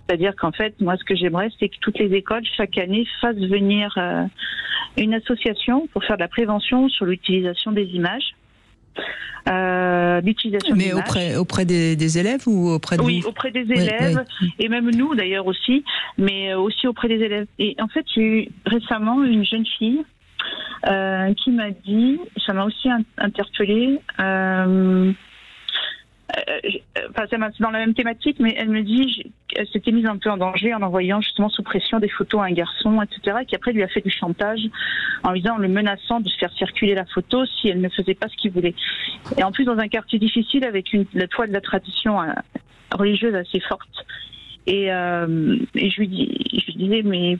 C'est-à-dire qu'en fait, moi, ce que j'aimerais, c'est que toutes les écoles, chaque année, fassent venir une association pour faire de la prévention sur l'utilisation des images. Mais auprès des élèves ou auprès de Oui, auprès des élèves, et même nous d'ailleurs aussi, mais aussi auprès des élèves. Et en fait, j'ai eu récemment une jeune fille qui m'a dit, ça m'a aussi interpellée, c'est dans la même thématique, mais elle me dit qu'elle s'était mise un peu en danger en envoyant justement sous pression des photos à un garçon, etc., qui après lui a fait du chantage en lui disant, en le menaçant de se faire circuler la photo si elle ne faisait pas ce qu'il voulait. Et en plus dans un quartier difficile avec le poids de la tradition religieuse assez forte. Et je lui disais, mais...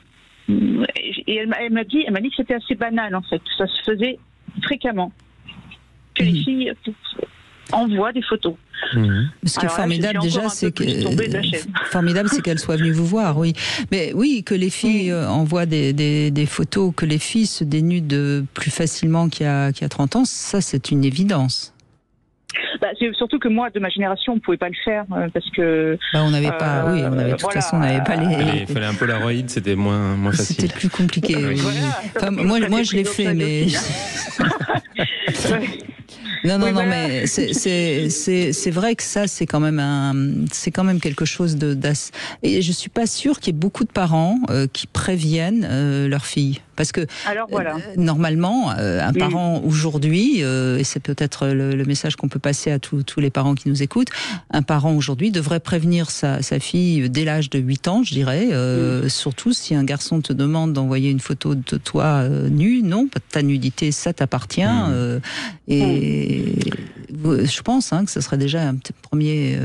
Et elle m'a dit que c'était assez banal en fait, ça se faisait fréquemment, que les filles envoient des photos. Ce qui est formidable déjà, c'est qu'elle soit venue vous voir, oui. Mais oui, que les filles envoient des photos, que les filles se dénudent plus facilement qu'il y a 30 ans, ça c'est une évidence. C'est surtout que moi, de ma génération, on ne pouvait pas le faire parce que... on n'avait pas... Oui, de toute façon, on n'avait pas les... Il fallait un Polaroid, c'était moins facile. C'était plus compliqué. Oui. Enfin, moi, je l'ai fait, mais... Non, mais c'est vrai que ça, c'est quand même quelque chose et je suis pas sûre qu'il y ait beaucoup de parents qui préviennent leurs filles. Parce que Alors voilà. Normalement, un parent aujourd'hui, et c'est peut-être le message qu'on peut passer à tous les parents qui nous écoutent, un parent aujourd'hui devrait prévenir sa fille dès l'âge de 8 ans, je dirais, surtout si un garçon te demande d'envoyer une photo de toi nu, non, ta nudité, ça t'appartient, et je pense que ce serait déjà un petit premier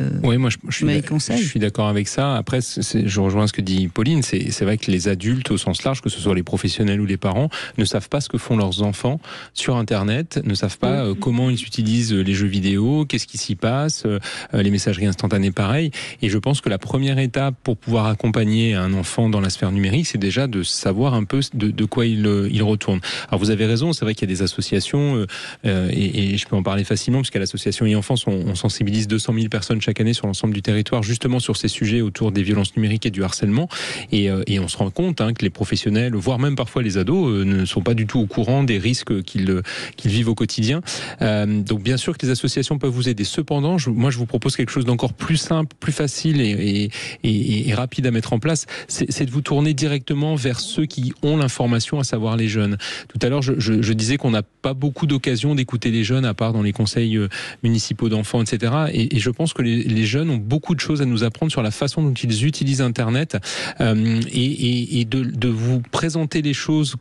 conseil. Je suis d'accord avec ça. Après, je rejoins ce que dit Pauline, c'est vrai que les adultes au sens large, que ce soit les professionnels ou les parents, ne savent pas ce que font leurs enfants sur Internet, ne savent pas comment ils utilisent les jeux vidéo, qu'est-ce qui s'y passe, les messageries instantanées pareil. Et je pense que la première étape pour pouvoir accompagner un enfant dans la sphère numérique, c'est déjà de savoir un peu de quoi il retourne. Alors vous avez raison, c'est vrai qu'il y a des associations, et je peux en parler facilement, puisqu'à l'association e-enfance, on sensibilise 200 000 personnes chaque année sur l'ensemble du territoire, justement sur ces sujets autour des violences numériques et du harcèlement. Et on se rend compte que les professionnels, voire même parfois les ados, ne sont pas du tout au courant des risques qu'ils vivent au quotidien. Donc bien sûr que les associations peuvent vous aider. Cependant, moi je vous propose quelque chose d'encore plus simple, plus facile et rapide à mettre en place, c'est de vous tourner directement vers ceux qui ont l'information, à savoir les jeunes. Tout à l'heure, je disais qu'on n'a pas beaucoup d'occasion d'écouter les jeunes, à part dans les conseils municipaux d'enfants, etc. Et je pense que les jeunes ont beaucoup de choses à nous apprendre sur la façon dont ils utilisent Internet, et de vous présenter les choses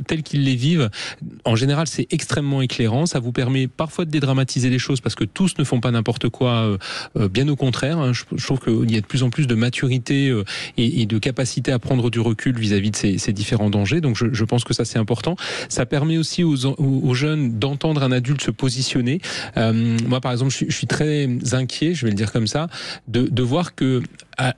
telles qu'ils les vivent. En général, c'est extrêmement éclairant. Ça vous permet parfois de dédramatiser les choses, parce que tous ne font pas n'importe quoi, bien au contraire. Je trouve qu'il y a de plus en plus de maturité et de capacité à prendre du recul vis-à-vis de ces différents dangers. Donc je pense que ça, c'est important. Ça permet aussi aux jeunes d'entendre un adulte se positionner. Moi, par exemple, je suis très inquiet, je vais le dire comme ça, de voir que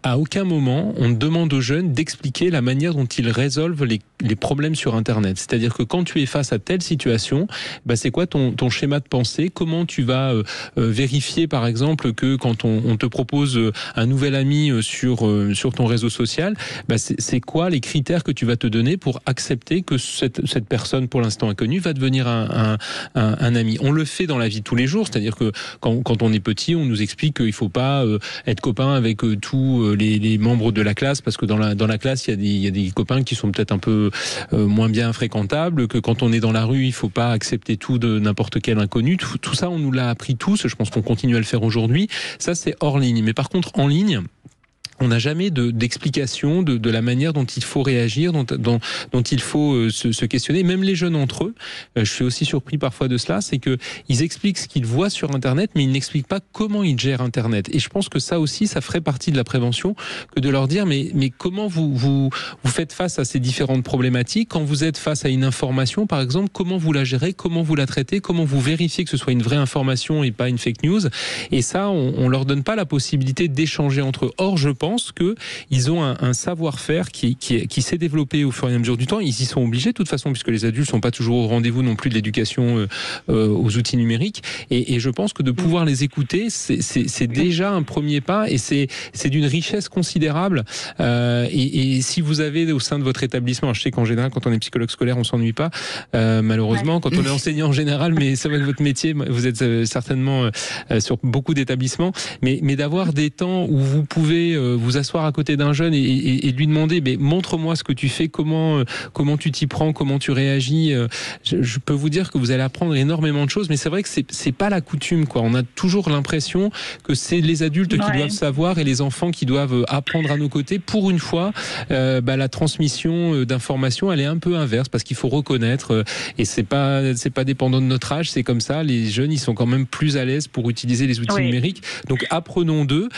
à aucun moment on demande aux jeunes d'expliquer la manière dont ils résolvent les problèmes sur Internet. C'est-à-dire que quand tu es face à telle situation, c'est quoi ton schéma de pensée? Comment tu vas vérifier, par exemple, que quand on te propose un nouvel ami sur ton réseau social, c'est quoi les critères que tu vas te donner pour accepter que cette personne, pour l'instant inconnue, va devenir un ami? On le fait dans la vie de tous les jours, c'est-à-dire que quand on est petit, on nous explique qu'il ne faut pas être copain avec tous les membres de la classe, parce que dans la classe, il y a des copains qui sont peut-être un peu moins bien fréquentables, que quand on est dans la rue, il ne faut pas accepter tout de n'importe quel inconnu. Tout ça, on nous l'a appris tous, je pense qu'on continue à le faire aujourd'hui. Ça, c'est hors ligne. Mais par contre, en ligne, on n'a jamais d'explication de la manière dont il faut réagir, dont il faut se questionner. Même les jeunes entre eux, je suis aussi surpris parfois de cela, c'est que ils expliquent ce qu'ils voient sur Internet, mais ils n'expliquent pas comment ils gèrent Internet. Et je pense que ça aussi, ça ferait partie de la prévention, que de leur dire mais comment vous faites face à ces différentes problématiques quand vous êtes face à une information, par exemple, comment vous la gérez, comment vous la traitez, comment vous vérifiez que ce soit une vraie information et pas une fake news. Et ça, on leur donne pas la possibilité d'échanger entre eux. Or, je pense qu'ils ont un savoir-faire qui s'est développé au fur et à mesure du temps. Ils y sont obligés de toute façon, puisque les adultes ne sont pas toujours au rendez-vous non plus de l'éducation aux outils numériques. Et je pense que de pouvoir les écouter, c'est déjà un premier pas, et c'est d'une richesse considérable. Et si vous avez au sein de votre établissement, je sais qu'en général, quand on est psychologue scolaire, on s'ennuie pas, malheureusement, quand on est enseignant en général, mais c'est vrai que votre métier, vous êtes certainement sur beaucoup d'établissements, mais d'avoir des temps où vous pouvez vous asseoir à côté d'un jeune et lui demander montre-moi ce que tu fais, comment tu t'y prends, comment tu réagis. Je peux vous dire que vous allez apprendre énormément de choses, mais c'est vrai que c'est pas la coutume, quoi. On a toujours l'impression que c'est les adultes qui doivent savoir et les enfants qui doivent apprendre à nos côtés. Pour une fois, la transmission d'informations, elle est un peu inverse, parce qu'il faut reconnaître, et c'est pas dépendant de notre âge, c'est comme ça. Les jeunes, ils sont quand même plus à l'aise pour utiliser les outils numériques. Donc apprenons d'eux,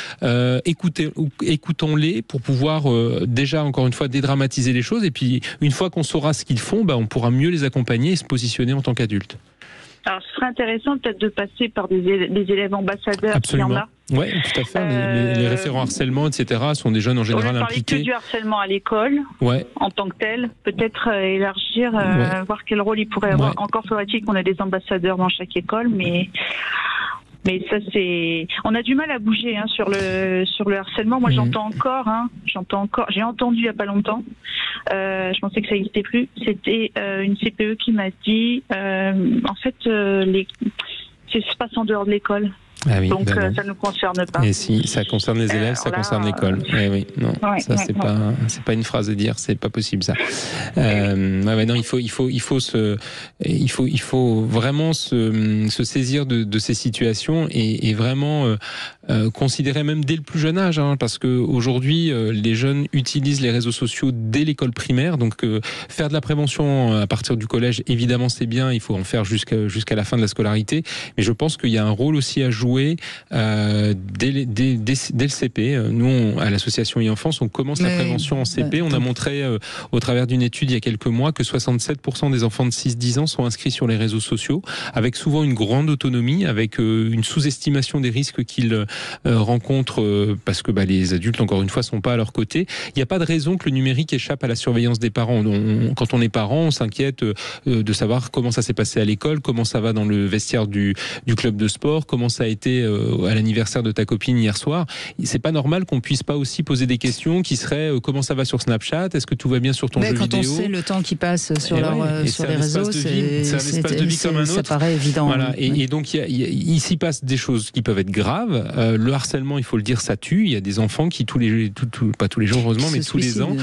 écoutons-les pour pouvoir déjà, encore une fois, dédramatiser les choses, et puis une fois qu'on saura ce qu'ils font, on pourra mieux les accompagner et se positionner en tant qu'adultes. Alors, ce serait intéressant peut-être de passer par des élèves ambassadeurs. Absolument. S'il y en a. Oui, tout à fait. Les référents harcèlement, etc., sont des jeunes en général impliqués. Que du harcèlement à l'école, en tant que tel, peut-être élargir, voir quel rôle il pourrait avoir. Encore faudrait-il qu'on ait des ambassadeurs dans chaque école, mais ça, c'est, on a du mal à bouger sur le harcèlement. Moi, j'entends encore. J'ai entendu il y a pas longtemps. Je pensais que ça n'existait plus. C'était une CPE qui m'a dit, en fait, ça se passe en dehors de l'école. Ah oui, Donc ben ça ne nous concerne pas. Et si ça concerne les élèves, ça concerne l'école. Oui, non, ça c'est pas une phrase à dire, c'est pas possible ça. Non, il faut vraiment se saisir de ces situations et vraiment considérer même dès le plus jeune âge, hein, parce que aujourd'hui les jeunes utilisent les réseaux sociaux dès l'école primaire, donc faire de la prévention à partir du collège, évidemment c'est bien, il faut en faire jusqu'à la fin de la scolarité, mais je pense qu'il y a un rôle aussi à jouer dès le CP. Nous, à l'association e-enfance, on commence la prévention en CP. On a montré au travers d'une étude il y a quelques mois que 67% des enfants de 6-10 ans sont inscrits sur les réseaux sociaux, avec souvent une grande autonomie, avec une sous-estimation des risques qu'ils rencontrent, parce que les adultes, encore une fois, sont pas à leur côté. Il n'y a pas de raison que le numérique échappe à la surveillance des parents. Quand on est parent, on s'inquiète de savoir comment ça s'est passé à l'école, comment ça va dans le vestiaire du club de sport, comment ça a été à l'anniversaire de ta copine hier soir. C'est pas normal qu'on puisse pas aussi poser des questions qui seraient comment ça va sur Snapchat, est-ce que tout va bien sur ton jeu vidéo. Quand on sait le temps qui passe sur les réseaux, c'est un espace de vie comme un autre. Ça paraît évident. Voilà. Et donc il s'y passe des choses qui peuvent être graves. Le harcèlement, il faut le dire, ça tue. Il y a des enfants qui pas tous les jours heureusement, mais tous les ans,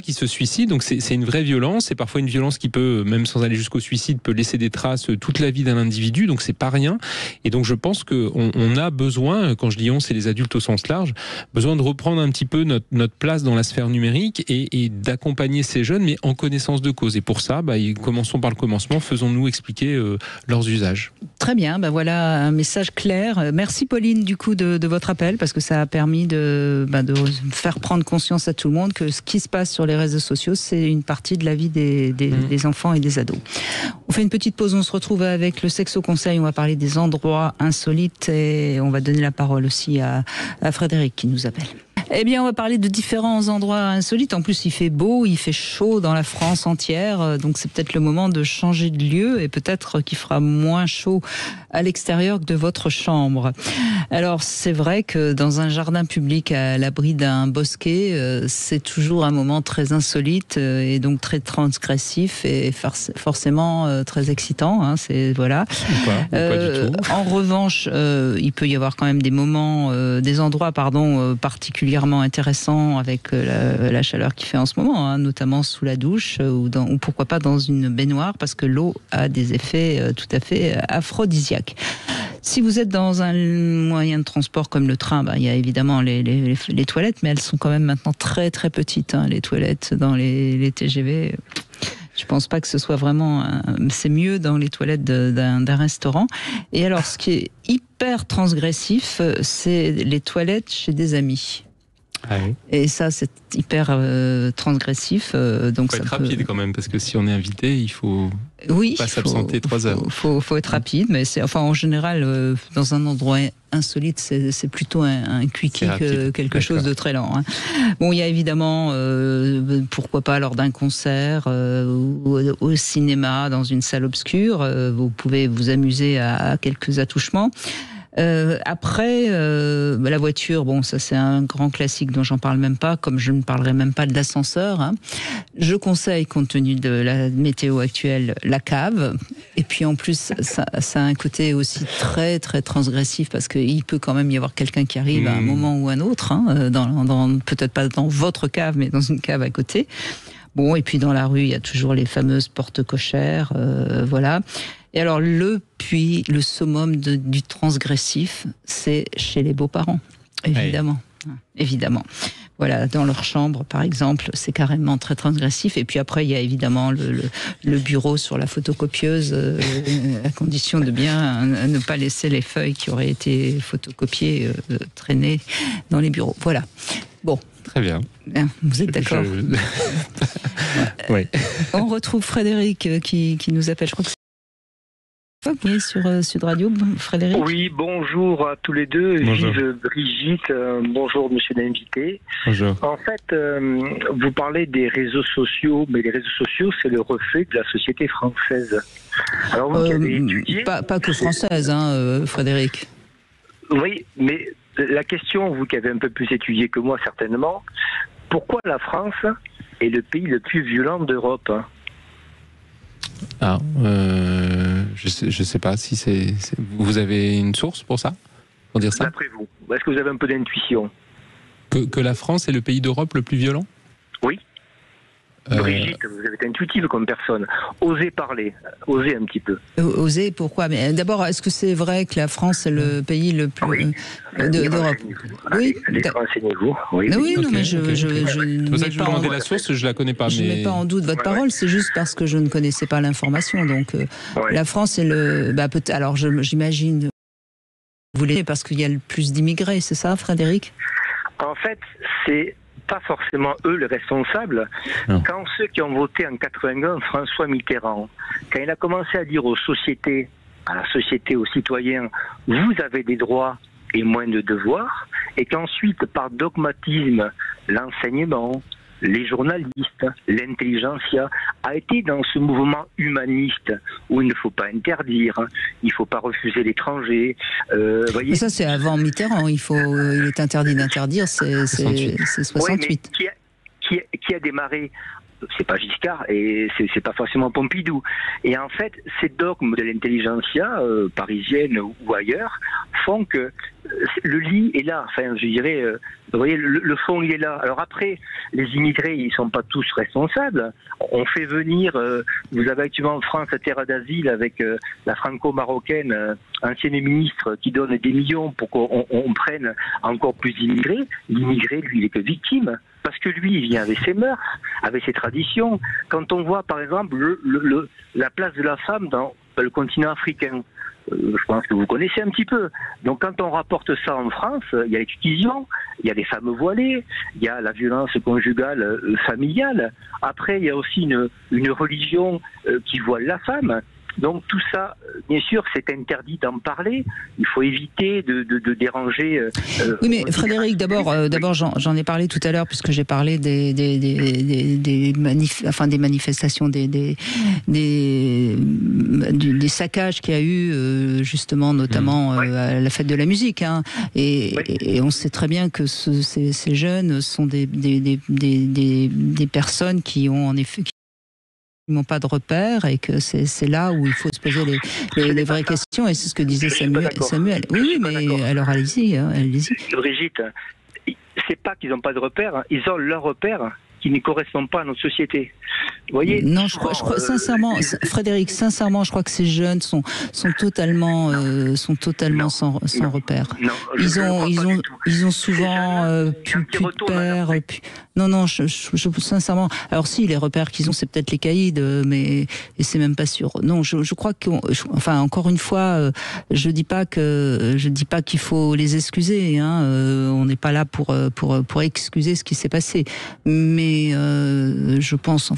qui se suicident. Donc c'est une vraie violence. C'est parfois une violence qui peut, même sans aller jusqu'au suicide, peut laisser des traces toute la vie d'un individu. Donc c'est pas rien. Et donc je pense que on a besoin, quand je dis on, c'est les adultes au sens large, besoin de reprendre un petit peu notre place dans la sphère numérique et d'accompagner ces jeunes, mais en connaissance de cause. Et pour ça, commençons par le commencement, faisons-nous expliquer leurs usages. Très bien, voilà un message clair. Merci Pauline du coup de votre appel, parce que ça a permis de faire prendre conscience à tout le monde que ce qui se passe sur les réseaux sociaux, c'est une partie de la vie des enfants et des ados. On fait une petite pause, on se retrouve avec le Sexo Conseil, on va parler des endroits insolites et on va donner la parole aussi à Frédéric qui nous appelle. Eh bien, on va parler de différents endroits insolites. En plus, il fait beau, il fait chaud dans la France entière. Donc, c'est peut-être le moment de changer de lieu et peut-être qu'il fera moins chaud à l'extérieur que de votre chambre. Alors, c'est vrai que dans un jardin public à l'abri d'un bosquet, c'est toujours un moment très insolite et donc très transgressif et forcément très excitant. Hein, voilà. Pas du tout. En revanche, il peut y avoir quand même des moments, des endroits, particulièrement intéressant avec la chaleur qu'il fait en ce moment, hein, notamment sous la douche ou pourquoi pas dans une baignoire, parce que l'eau a des effets tout à fait aphrodisiaques. Si vous êtes dans un moyen de transport comme le train, il y a évidemment les toilettes, mais elles sont quand même maintenant très très petites, hein, les toilettes dans les TGV. Je pense pas que ce soit vraiment... c'est mieux dans les toilettes d'un restaurant. Et alors, ce qui est hyper transgressif, c'est les toilettes chez des amis. Ah oui. Et ça, c'est hyper transgressif. Donc faut être rapide quand même, parce que si on est invité, il faut pas s'absenter 3 heures. Faut être rapide, mais en général, dans un endroit insolite, c'est plutôt un quickie que quelque chose de très lent. Hein. Bon, il y a évidemment, pourquoi pas lors d'un concert ou au cinéma, dans une salle obscure, vous pouvez vous amuser à quelques attouchements. Après, la voiture, ça c'est un grand classique dont j'en parle même pas, comme je ne parlerai même pas de l'ascenseur. Hein. Je conseille, compte tenu de la météo actuelle, la cave. Et puis en plus, ça a un côté aussi très très transgressif, parce qu'il peut quand même y avoir quelqu'un qui arrive à un moment ou un autre, hein, peut-être pas dans votre cave, mais dans une cave à côté. Bon, et puis dans la rue, il y a toujours les fameuses portes cochères, voilà. Et alors, le summum du transgressif, c'est chez les beaux-parents, évidemment. Oui. Évidemment. Voilà, dans leur chambre, par exemple, c'est carrément très transgressif. Et puis après, il y a évidemment le bureau sur la photocopieuse, à condition de bien ne pas laisser les feuilles qui auraient été photocopiées traîner dans les bureaux. Voilà. Bon. Très bien. Vous êtes d'accord? Oui. On retrouve Frédéric qui nous appelle, je crois que oui, sur Sud Radio, Frédéric. Oui, bonjour à tous les deux. Bonjour. Vive Brigitte, bonjour monsieur l'invité. Bonjour. En fait, vous parlez des réseaux sociaux, mais les réseaux sociaux, c'est le reflet de la société française. Alors vous qui avez étudié... Pas que française, hein, Frédéric. Oui, mais la question, vous qui avez un peu plus étudié que moi certainement, pourquoi la France est le pays le plus violent d'Europe? Je sais pas si vous avez une source pour ça? pour dire ça. D'après vous, est-ce que vous avez un peu d'intuition? Que la France est le pays d'Europe le plus violent? Oui. Brigitte, vous avez été intuitive comme personne. Osez parler, osez un petit peu. Oser, pourquoi? Mais d'abord, est-ce que c'est vrai que la France est le pays le plus d'Europe? Oui. Renseignez-vous. Oui, oui, non, mais je c'est pour ça que je vous demandais la source, je la connais pas. Je ne mets pas en doute votre parole, c'est juste parce que je ne connaissais pas l'information. Donc, la France est le... alors, j'imagine... Vous voulez parce qu'il y a le plus d'immigrés, c'est ça, Frédéric? En fait, c'est pas forcément eux les responsables. Non. Quand ceux qui ont voté en 81 François Mitterrand, quand il a commencé à dire aux sociétés, à la société, aux citoyens, vous avez des droits et moins de devoirs, et qu'ensuite, par dogmatisme, l'enseignement, les journalistes, l'intelligentsia, a été dans ce mouvement humaniste où il ne faut pas interdire, il ne faut pas refuser l'étranger. Mais ça, c'est avant Mitterrand. Il est interdit d'interdire, c'est 68. Oui, mais qui a démarré? C'est pas Giscard et c'est pas forcément Pompidou. Et en fait, ces dogmes de l'intelligentsia parisienne ou ailleurs font que le lit est là. Enfin, je dirais, vous voyez, le fond il est là. Alors après, les immigrés, ils sont pas tous responsables. On fait venir, vous avez actuellement en France la terre d'asile avec la franco-marocaine, ancienne ministre, qui donne des millions pour qu'on prenne encore plus d'immigrés. L'immigré, lui, il est que victime. Parce que lui, il vient avec ses mœurs, avec ses traditions. Quand on voit, par exemple, la place de la femme dans le continent africain, je pense que vous connaissez un petit peu. Donc quand on rapporte ça en France, il y a l'excision, il y a les femmes voilées, il y a la violence conjugale familiale. Après, il y a aussi une religion qui voile la femme. Donc tout ça, bien sûr, c'est interdit d'en parler. Il faut éviter de déranger. Oui, mais Frédéric, d'abord, j'en ai parlé tout à l'heure puisque j'ai parlé des manifestations, des saccages qu'il y a eu justement, notamment à la fête de la musique. Hein. Et on sait très bien que ces jeunes sont des personnes qui ont en effet n'ont pas de repères et que c'est là où il faut se poser les vraies questions et c'est ce que disait Samuel. Oui, mais alors allez-y. Brigitte, c'est pas qu'ils n'ont pas de repères, ils ont leurs repères qui ne correspondent pas à notre société. Vous voyez, non, je crois sincèrement, Frédéric, sincèrement, je crois que ces jeunes sont totalement sans repères. Non, ils ont souvent plus de pères. Non, sincèrement. Alors si, les repères qu'ils ont, c'est peut-être les caïds, mais c'est même pas sûr. Non, je crois encore une fois, je dis pas qu'il faut les excuser. Hein, on n'est pas là pour excuser ce qui s'est passé. Mais je pense,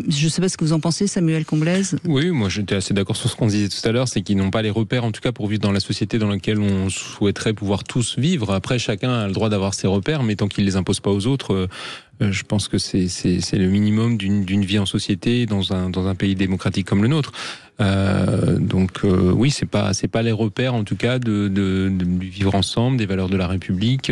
je sais pas ce que vous en pensez, Samuel Comblaise. Oui, moi j'étais assez d'accord sur ce qu'on disait tout à l'heure, c'est qu'ils n'ont pas les repères, en tout cas pour vivre dans la société dans laquelle on souhaiterait pouvoir tous vivre. Après, chacun a le droit d'avoir ses repères, mais tant qu'il les impose pas aux autres, je pense que c'est le minimum d'une vie en société dans un pays démocratique comme le nôtre. Oui, c'est pas les repères en tout cas de vivre ensemble, des valeurs de la République.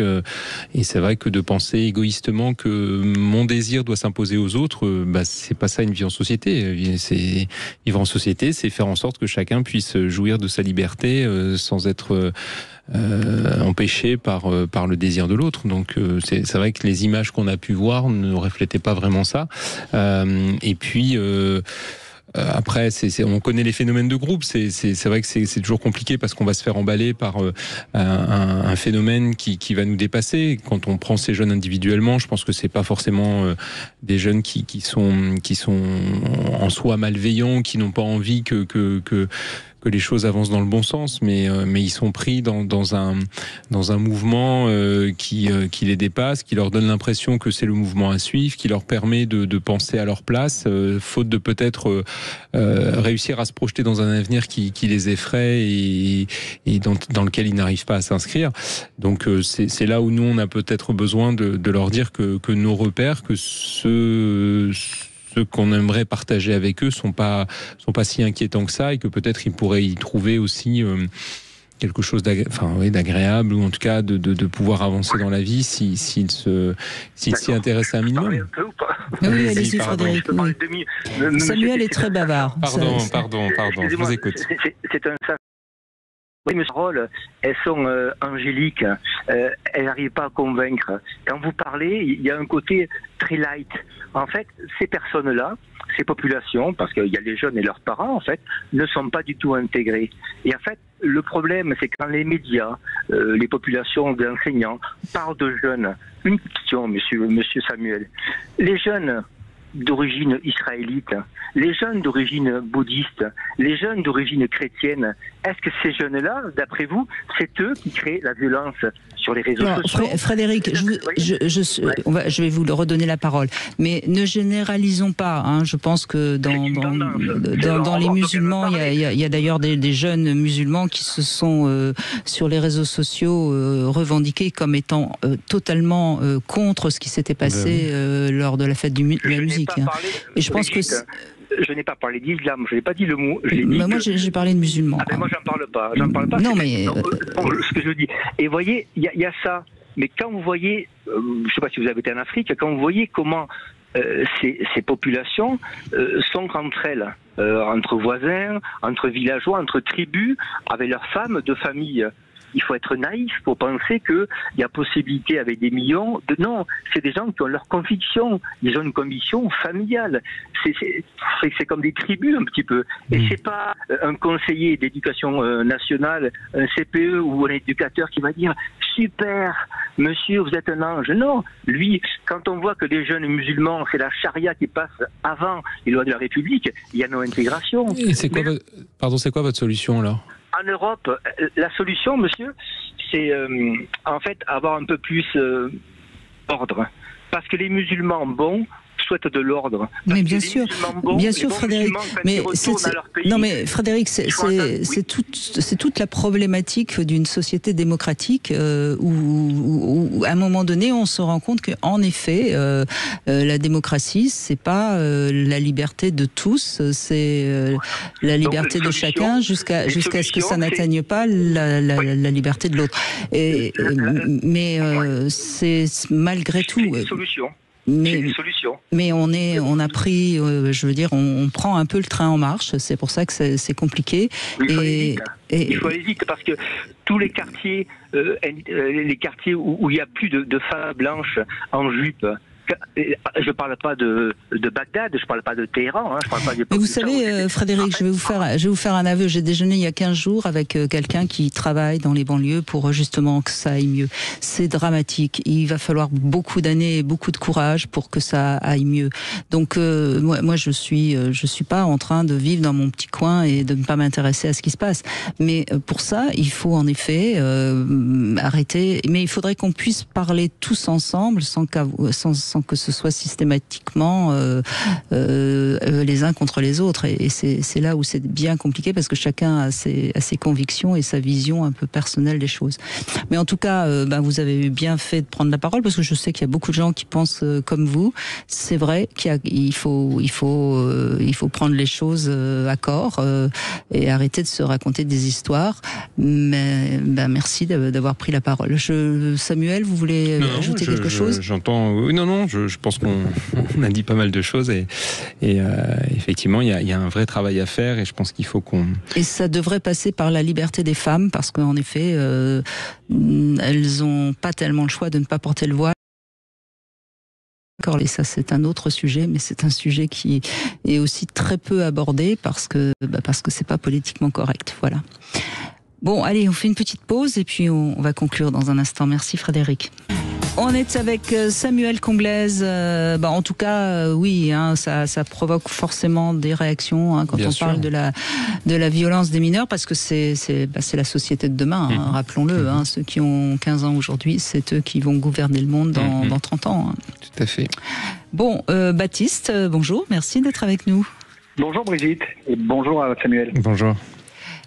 Et c'est vrai que de penser égoïstement que mon désir doit s'imposer aux autres, c'est pas ça une vie en société. C'est vivre en société, c'est faire en sorte que chacun puisse jouir de sa liberté sans être empêché par le désir de l'autre. Donc c'est vrai que les images qu'on a pu voir ne reflétaient pas vraiment ça. Et puis après, on connaît les phénomènes de groupe. C'est vrai que c'est toujours compliqué parce qu'on va se faire emballer par un phénomène qui va nous dépasser. Quand on prend ces jeunes individuellement, je pense que c'est pas forcément des jeunes qui sont en soi malveillants, qui n'ont pas envie que les choses avancent dans le bon sens, mais ils sont pris dans un mouvement qui les dépasse, qui leur donne l'impression que c'est le mouvement à suivre, qui leur permet de penser à leur place, faute de peut-être réussir à se projeter dans un avenir qui les effraie et dans lequel ils n'arrivent pas à s'inscrire. Donc c'est là où nous on a peut-être besoin de leur dire que nos repères, que ceux qu'on aimerait partager avec eux sont pas si inquiétants que ça et que peut-être ils pourraient y trouver aussi quelque chose d'agréable ou en tout cas de pouvoir avancer dans la vie s'ils s'y intéressent un minimum. Oui, allez-y Frédéric. Samuel est très bavard. Pardon, je vous écoute. C'est un Oui, monsieur Roll, elles sont angéliques, elles n'arrivent pas à convaincre. Quand vous parlez, il y a un côté très light. En fait, ces personnes-là, ces populations, parce qu'il y a les jeunes et leurs parents, en fait, ne sont pas du tout intégrés. Et en fait, le problème, c'est quand les médias, les populations d'enseignants parlent de jeunes. Une question, monsieur Samuel. Les jeunes d'origine israélite, les jeunes d'origine bouddhiste, les jeunes d'origine chrétienne, est-ce que ces jeunes-là, d'après vous, c'est eux qui créent la violence sur les réseaux sociaux? Frédéric, je vais vous redonner la parole, mais ne généralisons pas. Hein. Je pense que dans les musulmans, il y a d'ailleurs des jeunes musulmans qui se sont sur les réseaux sociaux revendiqués comme étant totalement contre ce qui s'était passé lors de la fête de la musique. Et je pense que je n'ai pas parlé d'islam, je n'ai pas dit le mot. Moi, j'ai parlé de musulmans. Ah ben moi, j'en parle pas. Non, mais ce que je dis. Et voyez, il y a ça. Mais quand vous voyez, je ne sais pas si vous avez été en Afrique, quand vous voyez comment ces populations sont entre elles, entre voisins, entre villageois, entre tribus, avec leurs femmes de famille. Il faut être naïf pour penser qu'il y a possibilité avec des millions de... Non, c'est des gens qui ont leur conviction. Ils ont une conviction familiale. C'est comme des tribus un petit peu. Et c'est pas un conseiller d'éducation nationale, un CPE ou un éducateur qui va dire « Super, monsieur, vous êtes un ange ». Non, lui, quand on voit que les jeunes musulmans, c'est la charia qui passe avant les lois de la République, il y a nos intégrations. Et c'est quoi, c'est quoi votre solution alors ? En Europe, la solution, monsieur, c'est en fait avoir un peu plus d'ordre. Parce que les musulmans bons souhaitent de l'ordre. Mais bien sûr, Frédéric. Mais Frédéric, c'est toute la problématique d'une société démocratique où, à un moment donné, on se rend compte qu'en effet, la démocratie, c'est pas la liberté de tous, c'est la liberté de chacun jusqu'à ce que ça n'atteigne pas la liberté de l'autre. Mais c'est malgré tout. C'est une solution. Mais on a pris, je veux dire, on prend un peu le train en marche. C'est pour ça que c'est compliqué. Il faut aller vite parce que tous les quartiers, où il n'y a plus de femmes blanches en jupe. Je parle pas de Bagdad, je parle pas de Téhéran, je parle pas de... Mais vous savez, Frédéric, je vais vous faire un aveu. J'ai déjeuné il y a 15 jours avec quelqu'un qui travaille dans les banlieues pour justement que ça aille mieux. C'est dramatique. Il va falloir beaucoup d'années et beaucoup de courage pour que ça aille mieux. Donc moi je suis pas en train de vivre dans mon petit coin et de ne pas m'intéresser à ce qui se passe. Mais pour ça, il faut en effet arrêter. Mais il faudrait qu'on puisse parler tous ensemble sans que ce soit systématiquement les uns contre les autres. Et c'est là où c'est bien compliqué parce que chacun a ses convictions et sa vision un peu personnelle des choses. Mais en tout cas, vous avez bien fait de prendre la parole parce que je sais qu'il y a beaucoup de gens qui pensent comme vous. C'est vrai qu'il faut prendre les choses à corps et arrêter de se raconter des histoires. Mais merci d'avoir pris la parole. Samuel, vous voulez ajouter quelque chose ? J'entends. Non, je pense qu'on a dit pas mal de choses et effectivement, il y a un vrai travail à faire et je pense qu'il faut qu'on... Et ça devrait passer par la liberté des femmes parce qu'en effet, elles ont pas tellement le choix de ne pas porter le voile. Et ça, c'est un autre sujet, mais c'est un sujet qui est aussi très peu abordé parce que c'est pas politiquement correct. Voilà. Bon, allez, on fait une petite pause et puis on va conclure dans un instant. Merci Frédéric. On est avec Samuel Comblaise. En tout cas, oui, ça provoque forcément des réactions quand on parle de la violence des mineurs, parce que c'est la société de demain, rappelons-le. Ceux qui ont 15 ans aujourd'hui, c'est eux qui vont gouverner le monde dans 30 ans. Tout à fait. Bon, Baptiste, bonjour, merci d'être avec nous. Bonjour Brigitte, et bonjour à Samuel. Bonjour.